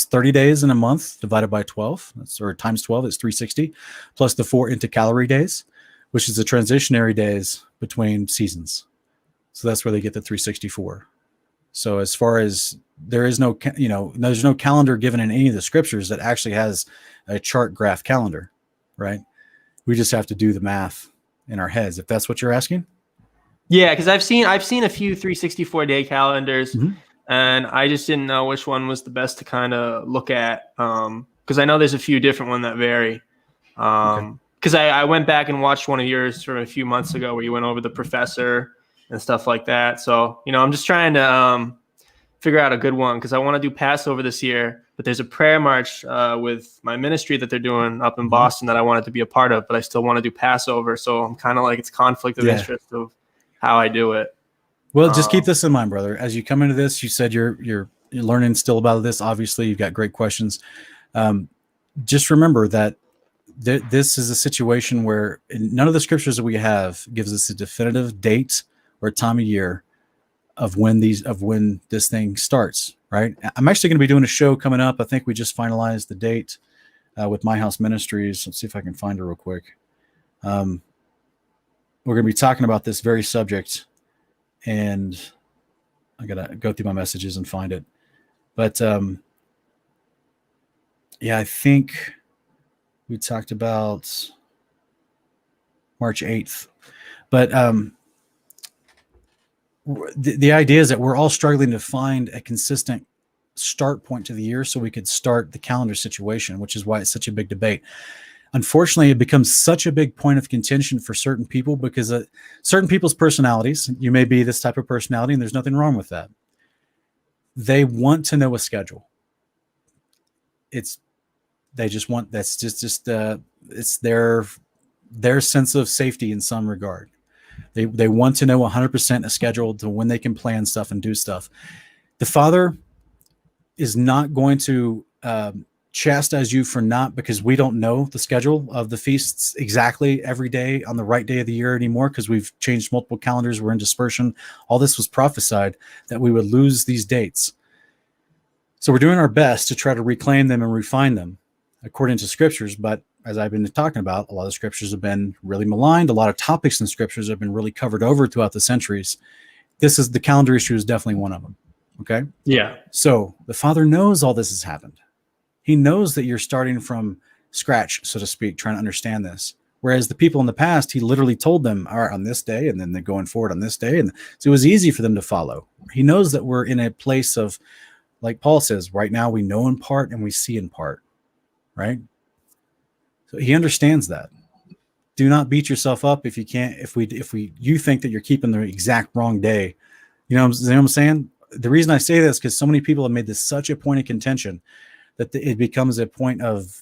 30 days in a month divided by 12, or times 12 is 360, plus the 4 intercalary days, which is the transitionary days between seasons. So that's where they get the 364. So as far as there's no calendar given in any of the scriptures that actually has a chart graph calendar, right? We just have to do the math in our heads, if that's what you're asking. Yeah, because I've seen a few 364-day calendars. And I just didn't know which one was the best to kind of look at, because I know there's a few different ones that vary. Because I went back and watched one of yours from a few months ago where you went over the professor and stuff like that. So, I'm just trying to figure out a good one, because I want to do Passover this year. But there's a prayer march with my ministry that they're doing up in Boston that I wanted to be a part of, but I still want to do Passover. So I'm kind of like, it's conflict of interest of how I do it. Well, just keep this in mind, brother. As you come into this, you said you're learning still about this. Obviously, you've got great questions. Just remember that this is a situation where none of the scriptures that we have gives us a definitive date or time of year of when this thing starts. Right. I'm actually going to be doing a show coming up. I think we just finalized the date with My House Ministries. Let's see if I can find it real quick. We're going to be talking about this very subject, and I got to go through my messages and find it. But I think we talked about March 8th. But the idea is that we're all struggling to find a consistent start point to the year so we could start the calendar situation, which is why it's such a big debate. Unfortunately, it becomes such a big point of contention for certain people because certain people's personalities, you may be this type of personality, and there's nothing wrong with that. They want to know a schedule. It's their sense of safety in some regard. They want to know 100% a schedule to when they can plan stuff and do stuff. The Father is not going to chastise you for not, because we don't know the schedule of the feasts exactly every day on the right day of the year anymore, because we've changed multiple calendars. We're in dispersion. All this was prophesied that we would lose these dates. So we're doing our best to try to reclaim them and refine them according to scriptures. But as I've been talking about, a lot of scriptures have been really maligned. A lot of topics in scriptures have been really covered over throughout the centuries. The calendar issue is definitely one of them. Okay. Yeah. So the Father knows all this has happened. He knows that you're starting from scratch, so to speak, trying to understand this. Whereas the people in the past, he literally told them, all right, on this day, and then they're going forward on this day. And so it was easy for them to follow. He knows that we're in a place of, like Paul says, right now we know in part and we see in part, right? So he understands that. Do not beat yourself up if you can't, you think that you're keeping the exact wrong day. You know what I'm saying? The reason I say this, because so many people have made this such a point of contention that it becomes a point of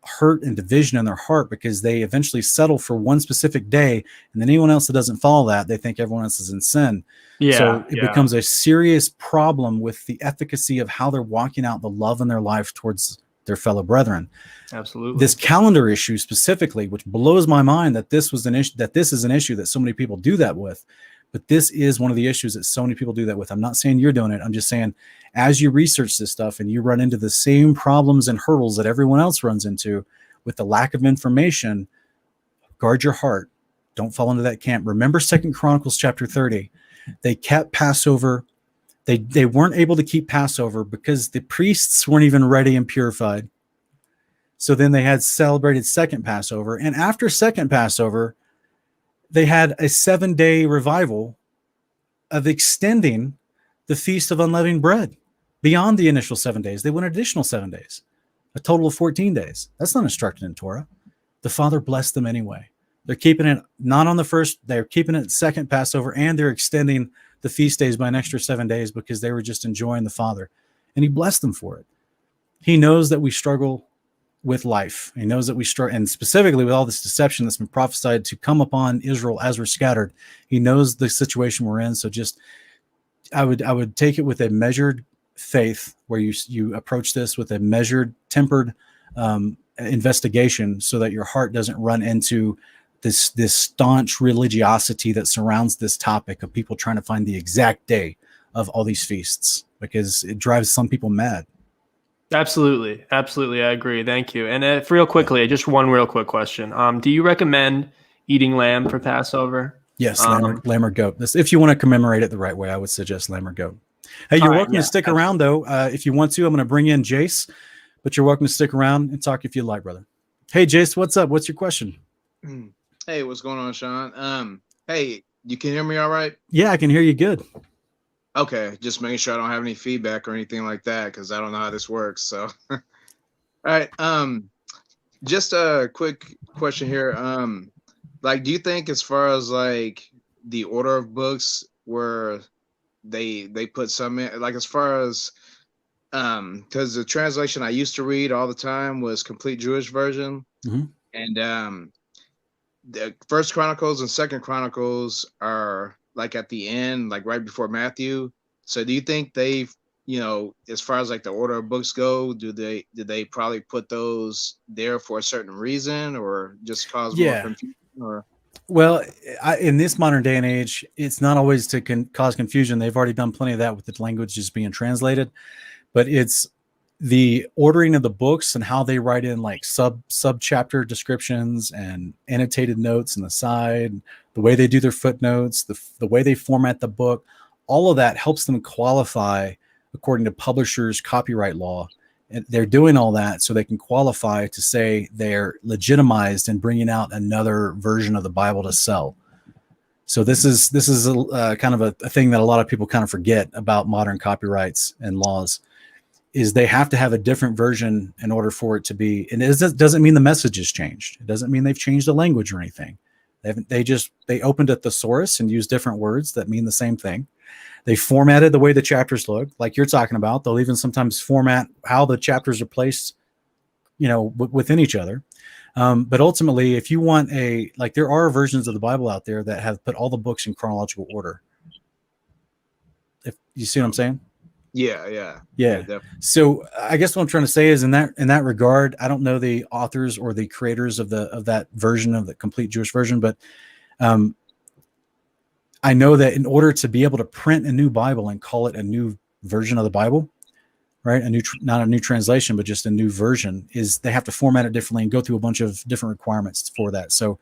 hurt and division in their heart, because they eventually settle for one specific day, and then anyone else that doesn't follow that, they think everyone else is in sin. So it becomes a serious problem with the efficacy of how they're walking out the love in their life towards their fellow brethren. Absolutely. This calendar issue specifically, which blows my mind that this is an issue that so many people do that with. But this is one of the issues that so many people do that with. I'm not saying you're doing it. I'm just saying, as you research this stuff and you run into the same problems and hurdles that everyone else runs into with the lack of information, guard your heart. Don't fall into that camp. Remember 2 Chronicles chapter 30. They kept Passover. They weren't able to keep Passover because the priests weren't even ready and purified. So then they had celebrated second Passover. And after second Passover, they had a 7-day revival of extending the Feast of Unleavened Bread beyond the initial 7 days. They went an additional 7 days, a total of 14 days. That's not instructed in Torah. The Father blessed them anyway. They're keeping it not on the first, they're keeping it second Passover, and they're extending the feast days by an extra 7 days because they were just enjoying the Father. And he blessed them for it. He knows that we struggle with life. He knows that we struggle, and specifically with all this deception that's been prophesied to come upon Israel as we're scattered. He knows the situation we're in. So just, I would take it with a measured faith, where you approach this with a measured, tempered investigation, so that your heart doesn't run into this staunch religiosity that surrounds this topic of people trying to find the exact day of all these feasts, because it drives some people mad. Absolutely. I agree. Thank you. And real quickly, just one real quick question. Do you recommend eating lamb for Passover? Yes, lamb or goat. If you want to commemorate it the right way, I would suggest lamb or goat. Hey, you're welcome to stick around, though. If you want to, I'm going to bring in Jace, but you're welcome to stick around and talk if you'd like, brother. Hey, Jace, what's up? What's your question? Hey, what's going on, Sean? Hey, you can hear me all right? Yeah, I can hear you good. Okay, just making sure I don't have any feedback or anything like that, because I don't know how this works. So, all right. Just a quick question here. Like, do you think, as far as like the order of books, where they put some in, like as far as because the translation I used to read all the time was Complete Jewish Version, and the First Chronicles and Second Chronicles are like at the end, like right before Matthew. So do you think they've, as far as like the order of books go, did they probably put those there for a certain reason, or just cause more confusion? Or well, in this modern day and age, it's not always to cause confusion. They've already done plenty of that with the language just being translated, but it's the ordering of the books and how they write in like sub chapter descriptions and annotated notes on the side, the way they do their footnotes, the way they format the book, all of that helps them qualify according to publishers' copyright law. And they're doing all that so they can qualify to say they're legitimized in bringing out another version of the Bible to sell. So this is kind of a thing that a lot of people kind of forget about modern copyrights and laws, is they have to have a different version in order for it to be. And it doesn't mean the message has changed. It doesn't mean they've changed the language or anything. They opened a thesaurus and used different words that mean the same thing. They formatted the way the chapters look, like you're talking about. They'll even sometimes format how the chapters are placed, within each other. But ultimately, if you want there are versions of the Bible out there that have put all the books in chronological order. If you see what I'm saying? Yeah. So I guess what I'm trying to say is in that regard, I don't know the authors or the creators of that version of the Complete Jewish Version, but I know that in order to be able to print a new Bible and call it a new version of the Bible, right? Not a new translation, but just a new version, is they have to format it differently and go through a bunch of different requirements for that. So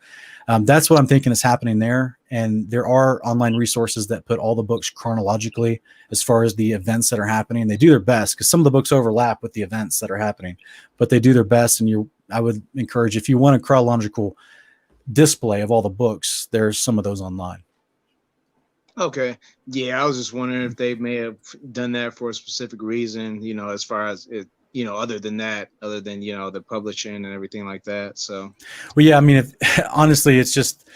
that's what I'm thinking is happening there. And there are online resources that put all the books chronologically as far as the events that are happening. They do their best because some of the books overlap with the events that are happening, but they do their best. And I would encourage, if you want a chronological display of all the books, there's some of those online. Okay. Yeah, I was just wondering if they may have done that for a specific reason, as far as it, other than the publishing and everything like that. So, well, yeah, I mean, honestly, it's just,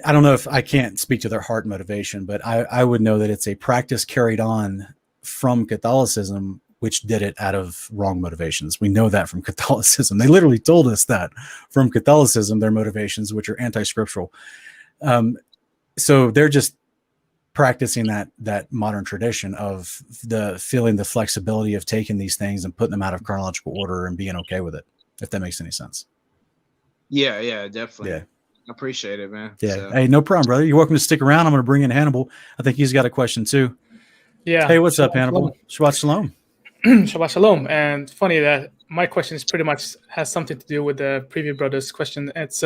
I don't know if I can't speak to their heart motivation, but I would know that it's a practice carried on from Catholicism, which did it out of wrong motivations. We know that from Catholicism. They literally told us that from Catholicism, their motivations, which are anti-scriptural. So they're just practicing that modern tradition of feeling the flexibility of taking these things and putting them out of chronological order and being okay with it, if that makes any sense. Yeah, definitely. Yeah. I appreciate it, man. Yeah. So. Hey, no problem, brother. You're welcome to stick around. I'm going to bring in Hannibal. I think he's got a question too. Yeah. Hey, what's up, Hannibal? Shabbat Shalom. Shabbat Shalom. And funny that my question is pretty much has something to do with the previous brother's question. It's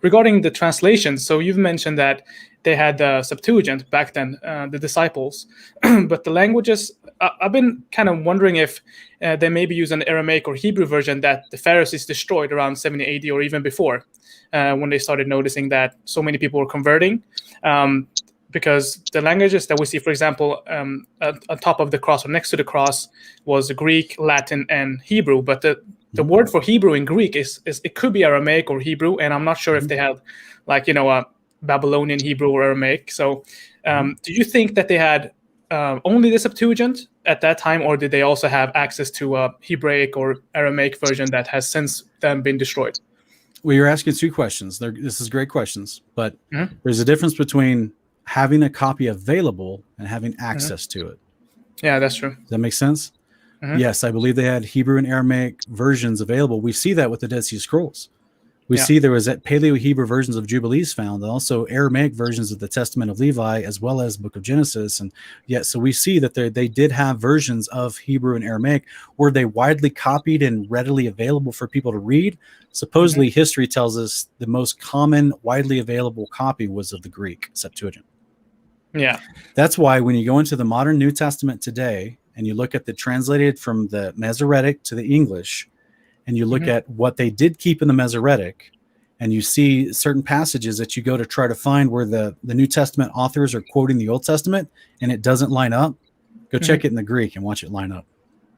regarding the translation. So you've mentioned that they had the Septuagint back then, the disciples, but the languages, I've been kind of wondering if they maybe use an Aramaic or Hebrew version that the Pharisees destroyed around 70 AD or even before, when they started noticing that so many people were converting. Because the languages that we see, for example, on top of the cross or next to the cross was Greek, Latin, and Hebrew. But the word for Hebrew in Greek is it could be Aramaic or Hebrew, and I'm not sure if they had a Babylonian Hebrew or Aramaic. So do you think that they had only the Septuagint at that time, or did they also have access to a Hebraic or Aramaic version that has since then been destroyed? Well, you're asking two questions. This is great questions, but there's a difference between having a copy available and having access to it. Yeah, that's true. Does that make sense? Yes, I believe they had Hebrew and Aramaic versions available. We see that with the Dead Sea Scrolls. We see there was Paleo-Hebrew versions of Jubilees found, and also Aramaic versions of the Testament of Levi, as well as Book of Genesis. And so we see that they did have versions of Hebrew and Aramaic. Were they widely copied and readily available for people to read? Supposedly, history tells us the most common, widely available copy was of the Greek Septuagint. Yeah. That's why when you go into the modern New Testament today and you look at the translated from the Masoretic to the English, and you look at what they did keep in the Masoretic, and you see certain passages that you go to try to find where the New Testament authors are quoting the Old Testament and it doesn't line up, go check it in the Greek and watch it line up.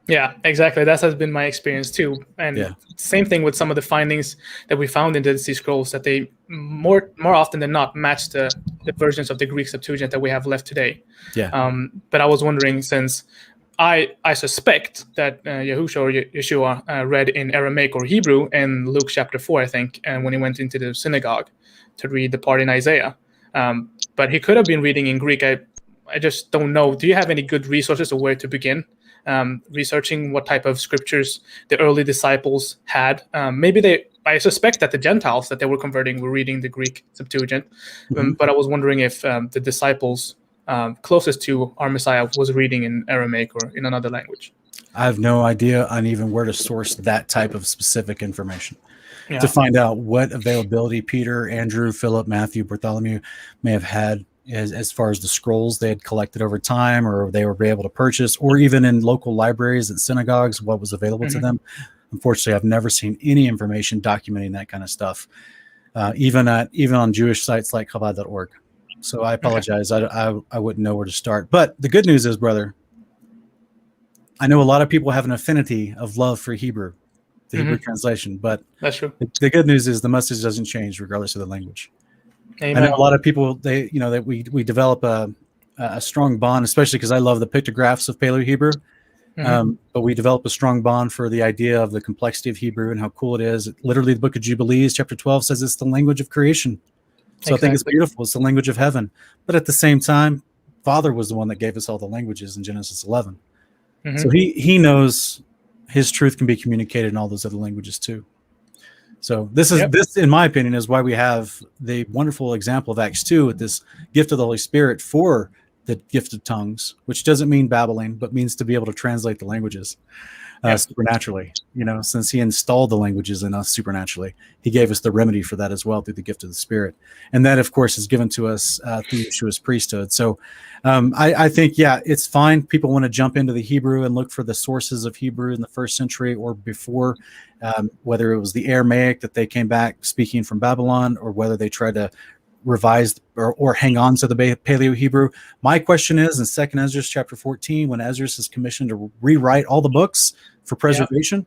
Yeah, exactly. That has been my experience too. And same thing with some of the findings that we found in the Dead Sea Scrolls, that they more often than not match the versions of the Greek Septuagint that we have left today. Yeah. But I was wondering, since I suspect that Yahushua or Yeshua read in Aramaic or Hebrew in Luke chapter 4, I think, and when he went into the synagogue to read the part in Isaiah. But he could have been reading in Greek. I just don't know. Do you have any good resources of where to begin researching what type of scriptures the early disciples had? I suspect that the Gentiles that they were converting were reading the Greek Septuagint, but I was wondering if the disciples closest to our Messiah was reading in Aramaic or in another language. I have no idea on even where to source that type of specific information Yeah. to find out what availability Peter, Andrew, Philip, Matthew, Bartholomew may have had as far as the scrolls they had collected over time, or they were able to purchase, or even in local libraries and synagogues, what was available to them. Unfortunately, I've never seen any information documenting that kind of stuff, even on Jewish sites like Chabad.org. So I apologize. I wouldn't know where to start. But the good news is, brother, I know a lot of people have an affinity of love for Hebrew, the Hebrew translation. But that's true. The good news is the message doesn't change regardless of the language. Amen. I know a lot of people, that we develop a strong bond, especially because I love the pictographs of Paleo Hebrew. But we develop a strong bond for the idea of the complexity of Hebrew and how cool it is. Literally, the book of Jubilees, chapter 12, says it's the language of creation. So I think it's beautiful. It's the language of heaven. But at the same time, Father was the one that gave us all the languages in Genesis 11. So he knows his truth can be communicated in all those other languages too. So this, in my opinion, is why we have the wonderful example of Acts 2 with this gift of the Holy Spirit for the gift of tongues, which doesn't mean babbling, but means to be able to translate the languages supernaturally. Since he installed the languages in us supernaturally, he gave us the remedy for that as well through the gift of the Spirit. And that, of course, is given to us through Yeshua's priesthood. So I think, it's fine. People want to jump into the Hebrew and look for the sources of Hebrew in the first century or before, whether it was the Aramaic that they came back speaking from Babylon, or whether they tried to revise or hang on to the Paleo Hebrew. My question is, in 2 Ezra chapter 14, when Ezra is commissioned to rewrite all the books for preservation,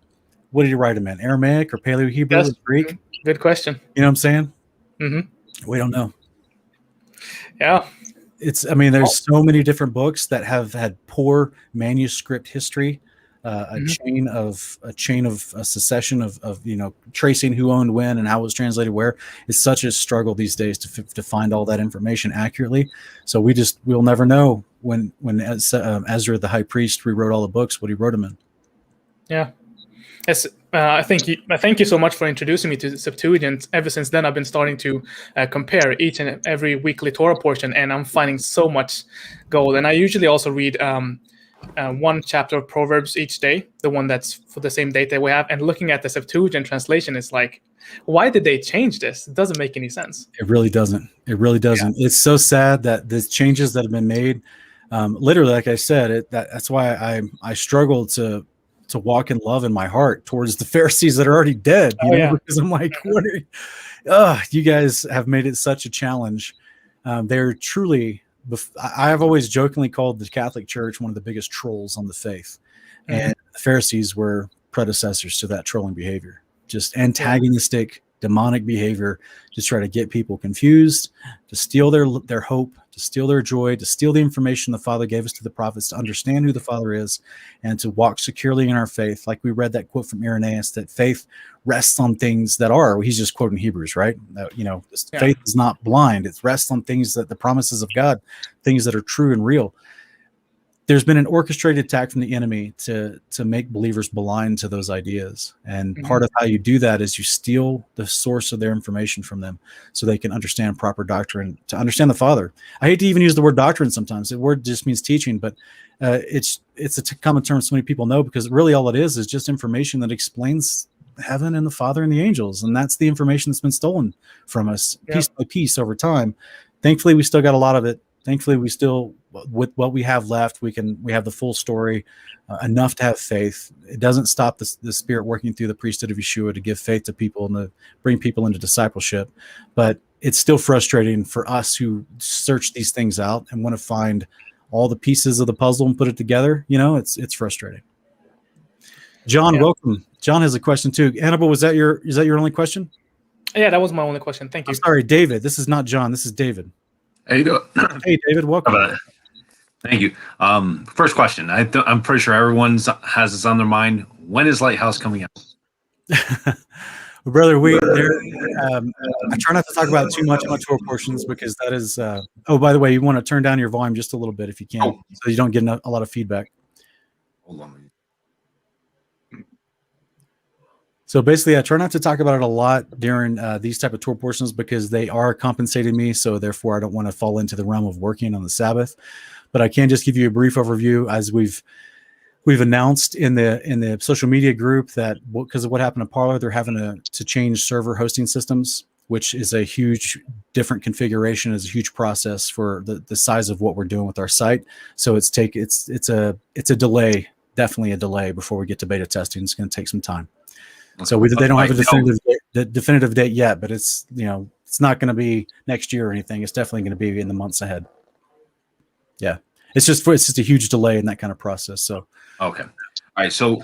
what did he write them in? Aramaic or Paleo Hebrew or Greek? Good question. You know what I'm saying? We don't know. Yeah. There's so many different books that have had poor manuscript history. A chain of a succession of tracing who owned when and how it was translated where. It's such a struggle these days to find all that information accurately. So we'll never know when Ezra the high priest rewrote all the books what he wrote them in. Yeah. Yes, I thank you so much for introducing me to the Septuagint. Ever since then, I've been starting to compare each and every weekly Torah portion, and I'm finding so much gold. And I usually also read one chapter of Proverbs each day, the one that's for the same date that we have. And looking at the Septuagint translation, it's like, why did they change this? It doesn't make any sense. It really doesn't. It really doesn't. Yeah. It's so sad that the changes that have been made, literally, like I said, that's why I struggle to walk in love in my heart towards the Pharisees that are already dead. Because I'm like, you guys have made it such a challenge. They're truly. I've always jokingly called the Catholic Church one of the biggest trolls on the faith. And the Pharisees were predecessors to that trolling behavior, just antagonistic, demonic behavior, just try to get people confused, to steal their hope, to steal their joy, to steal the information the Father gave us to the prophets, to understand who the Father is, and to walk securely in our faith. Like we read that quote from Irenaeus, that faith rests on things that are, he's just quoting Hebrews, right? Faith is not blind. It rests on things that the promises of God, things that are true and real. There's been an orchestrated attack from the enemy to make believers blind to those ideas. And part of how you do that is you steal the source of their information from them so they can understand proper doctrine, to understand the Father. I hate to even use the word doctrine sometimes. The word just means teaching, but it's a common term so many people know, because really all it is just information that explains heaven and the Father and the angels. And that's the information that's been stolen from us piece by piece over time. Thankfully, we still got a lot of it. Thankfully, we still, with what we have left, we have the full story, enough to have faith. It doesn't stop the Spirit working through the priesthood of Yeshua to give faith to people and to bring people into discipleship. But it's still frustrating for us who search these things out and want to find all the pieces of the puzzle and put it together. It's frustrating. John, welcome. John has a question too. Annabelle, is that your only question? Yeah, that was my only question. Thank you. I'm sorry, David. This is not John. This is David. How you doing? Hey, David, welcome. Thank you. First question. I'm pretty sure everyone has this on their mind. When is Lighthouse coming out? Well, brother, I try not to talk about too much on Torah Portions because that is. Oh, by the way, you want to turn down your volume just a little bit if you can, so you don't get a lot of feedback. Hold on. So basically, I try not to talk about it a lot during these type of Torah Portions because they are compensating me. So therefore, I don't want to fall into the realm of working on the Sabbath. But I can just give you a brief overview as we've announced in the social media group that because of what happened to Parler, they're having to change server hosting systems, which is a huge different configuration, is a huge process for the size of what we're doing with our site. So it's a delay, definitely a delay before we get to beta testing. It's going to take some time. So they don't have a definitive date yet, but it's it's not going to be next year or anything. It's definitely going to be in the months ahead. Yeah, it's just a huge delay in that kind of process. So okay, all right. So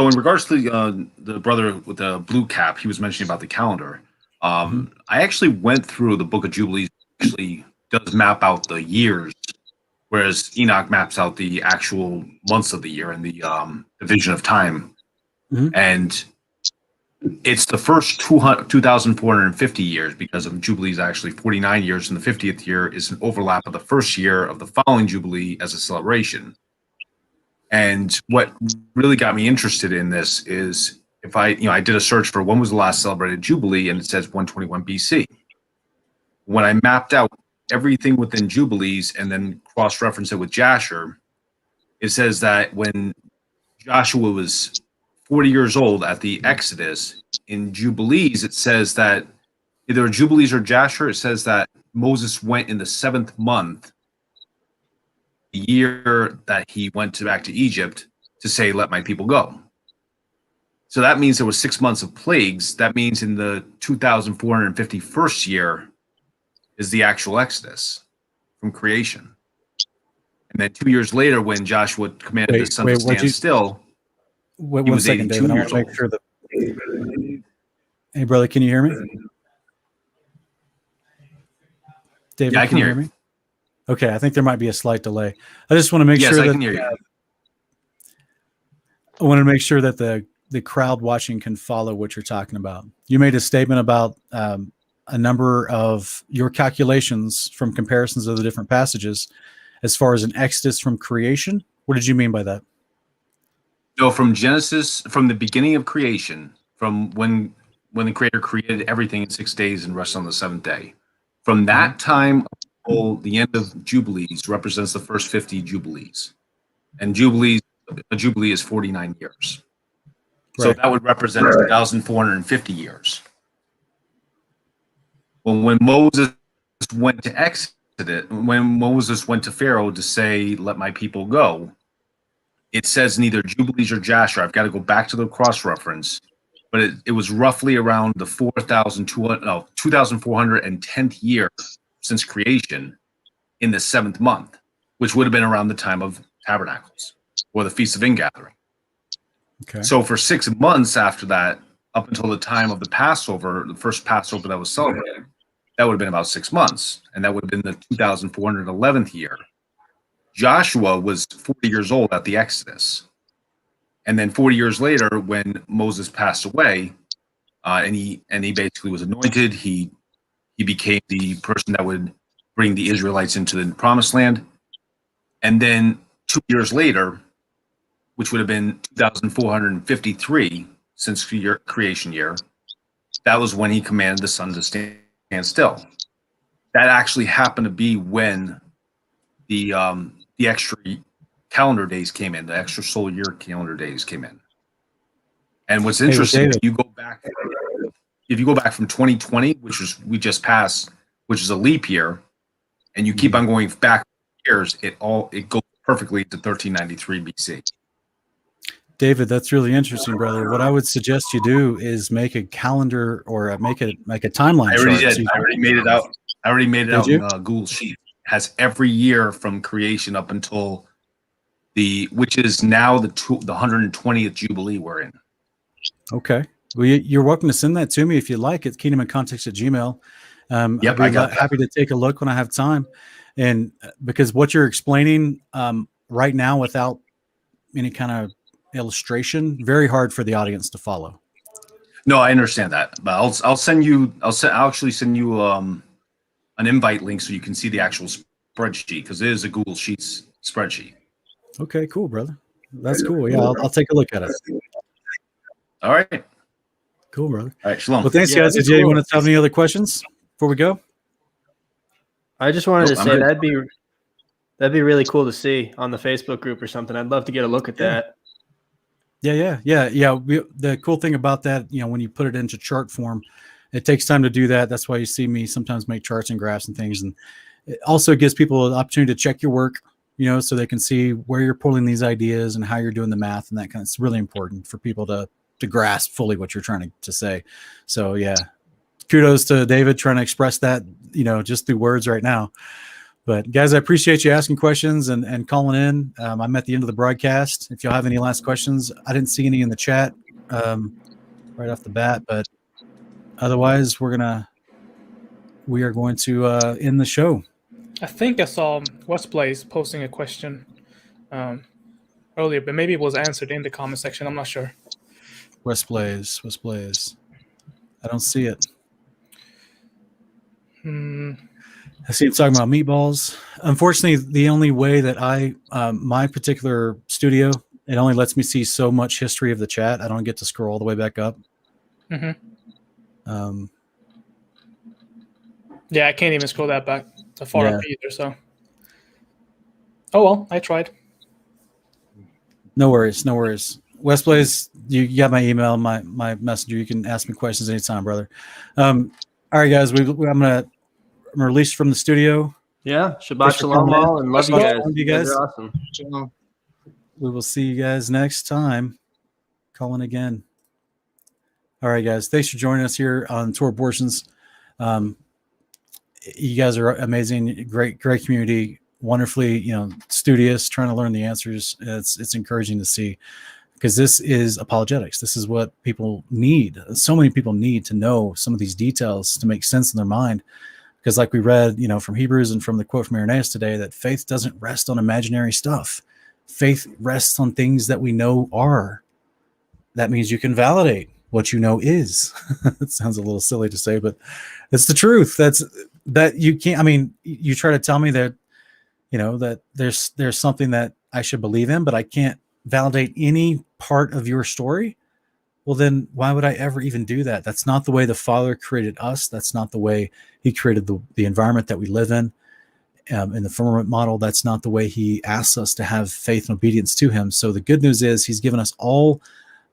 in regards to the brother with the blue cap, he was mentioning about the calendar. I actually went through the Book of Jubilees. Actually, does map out the years, whereas Enoch maps out the actual months of the year and the division of time. And it's the first 2,450 years because of Jubilees, actually 49 years, and the 50th year is an overlap of the first year of the following Jubilee as a celebration. And what really got me interested in this is if I did a search for when was the last celebrated Jubilee, and it says 121 BC. When I mapped out everything within Jubilees and then cross-reference it with Jasher, it says that when Joshua was 40 years old at the Exodus, in Jubilees, it says that either Jubilees or Jasher, it says that Moses went in the 7th month, the year that he went back to Egypt to say, let my people go. So that means there was 6 months of plagues. That means in the 2,451st year is the actual Exodus from creation. And then 2 years later, when Joshua commanded the sun to stand still, he was 82 years old. Sure hey, brother, can you hear me? David, yeah, I can hear me. Okay, I think there might be a slight delay. I just want to make sure that I can hear you. I want to make sure that the crowd watching can follow what you're talking about. You made a statement about a number of your calculations from comparisons of the different passages as far as an Exodus from creation. What did you mean by that? No, from Genesis, from the beginning of creation, from when the Creator created everything in 6 days and rested on the 7th day. From that time until the end of Jubilees represents the first 50 Jubilees. And a Jubilee is 49 years. Right. So that would represent 2,450 years. Well, when Moses went to Exodus, when Moses went to Pharaoh to say, let my people go, it says neither Jubilees or Jasher. I've got to go back to the cross-reference, but it was roughly around the 2,410th year since creation in the 7th month, which would have been around the time of Tabernacles or the Feast of Ingathering. Okay. So for 6 months after that, up until the time of the Passover, the first Passover that was celebrated, that would have been about 6 months, and that would have been the 2,411th year. Joshua was 40 years old at the Exodus. And then 40 years later, when Moses passed away, and he basically was anointed, he became the person that would bring the Israelites into the Promised Land. And then 2 years later, which would have been 2,453 since creation year, that was when he commanded the sun to stand still. That actually happened to be when the extra calendar days came in, the extra solar year calendar days came in. And what's interesting, if you go back from 2020, which was we just passed, which is a leap year, and you keep on going back years, it goes perfectly to 1393 BC. David, that's really interesting, brother. What I would suggest you do is make a calendar or make a timeline. I already did. I already made it out. I already made it out in Google Sheet. It has every year from creation up until which is now the 120th Jubilee we're in. Okay. Well, you're welcome to send that to me if you like. It's kingdomincontext@gmail.com. Yep, I'll I be got that. happy to take a look when I have time. And because what you're explaining right now without any kind of illustration, very hard for the audience to follow. No, I understand that, but I'll actually send you an invite link so you can see the actual spreadsheet, because it is a Google Sheets spreadsheet. Okay, cool, brother. That's cool. Yeah, I'll take a look at it. All right. Cool, brother. All right, shalom. Well, thanks, Yeah, guys. that'd Did be you cool. want to have any other questions before we go? I just wanted Nope, to I'm say good. that'd be really cool to see on the Facebook group or something. I'd love to get a look at that. Yeah. The cool thing about that, when you put it into chart form, it takes time to do that. That's why you see me sometimes make charts and graphs and things. And it also gives people an opportunity to check your work, so they can see where you're pulling these ideas and how you're doing the math and that kind of. It's really important for people to grasp fully what you're trying to say. So yeah, kudos to David trying to express that, just through words right now. But guys, I appreciate you asking questions and calling in. I'm at the end of the broadcast. If y'all have any last questions, I didn't see any in the chat right off the bat, but otherwise we are going to end the show. I think I saw West Blaze posting a question earlier, but maybe it was answered in the comment section. I'm not sure. West Blaze. I don't see it. I see him talking about meatballs. Unfortunately, the only way that my particular studio, it only lets me see so much history of the chat. I don't get to scroll all the way back up. Mm-hmm. Yeah, I can't even scroll that back that far up either. So, oh well, I tried. No worries. West Blaze, you got my email, my messenger. You can ask me questions anytime, brother. All right, guys, I'm gonna release from the studio. Yeah, Shabbat Shalom all, and love you guys. You guys are awesome. Shalom. We will see you guys next time. Calling again. All right, guys. Thanks for joining us here on Torah Portions. You guys are amazing. Great community. Wonderfully, studious, trying to learn the answers. It's encouraging to see, because this is apologetics. This is what people need. So many people need to know some of these details to make sense in their mind. Because like we read, from Hebrews and from the quote from Irenaeus today, that faith doesn't rest on imaginary stuff. Faith rests on things that we know are. That means you can validate what you know is. It sounds a little silly to say, but it's the truth. That you can't, you try to tell me that, that there's something that I should believe in, but I can't validate any part of your story. Well, then why would I ever even do that? That's not the way the Father created us. That's not the way he created the environment that we live in the firmament model. That's not the way he asks us to have faith and obedience to him. So the good news is he's given us all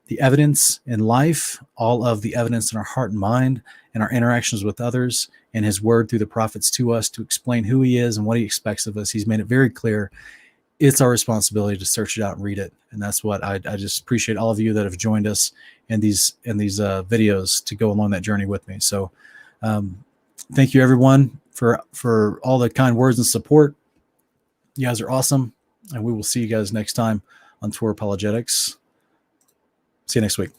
the evidence in life, all of the evidence in our heart and mind, and our interactions with others, and his word through the prophets to us to explain who he is and what he expects of us. He's made it very clear. It's our responsibility to search it out and read it. And that's what I just appreciate all of you that have joined us in these videos to go along that journey with me. So thank you everyone for all the kind words and support. You guys are awesome. And we will see you guys next time on Torah Apologetics. See you next week.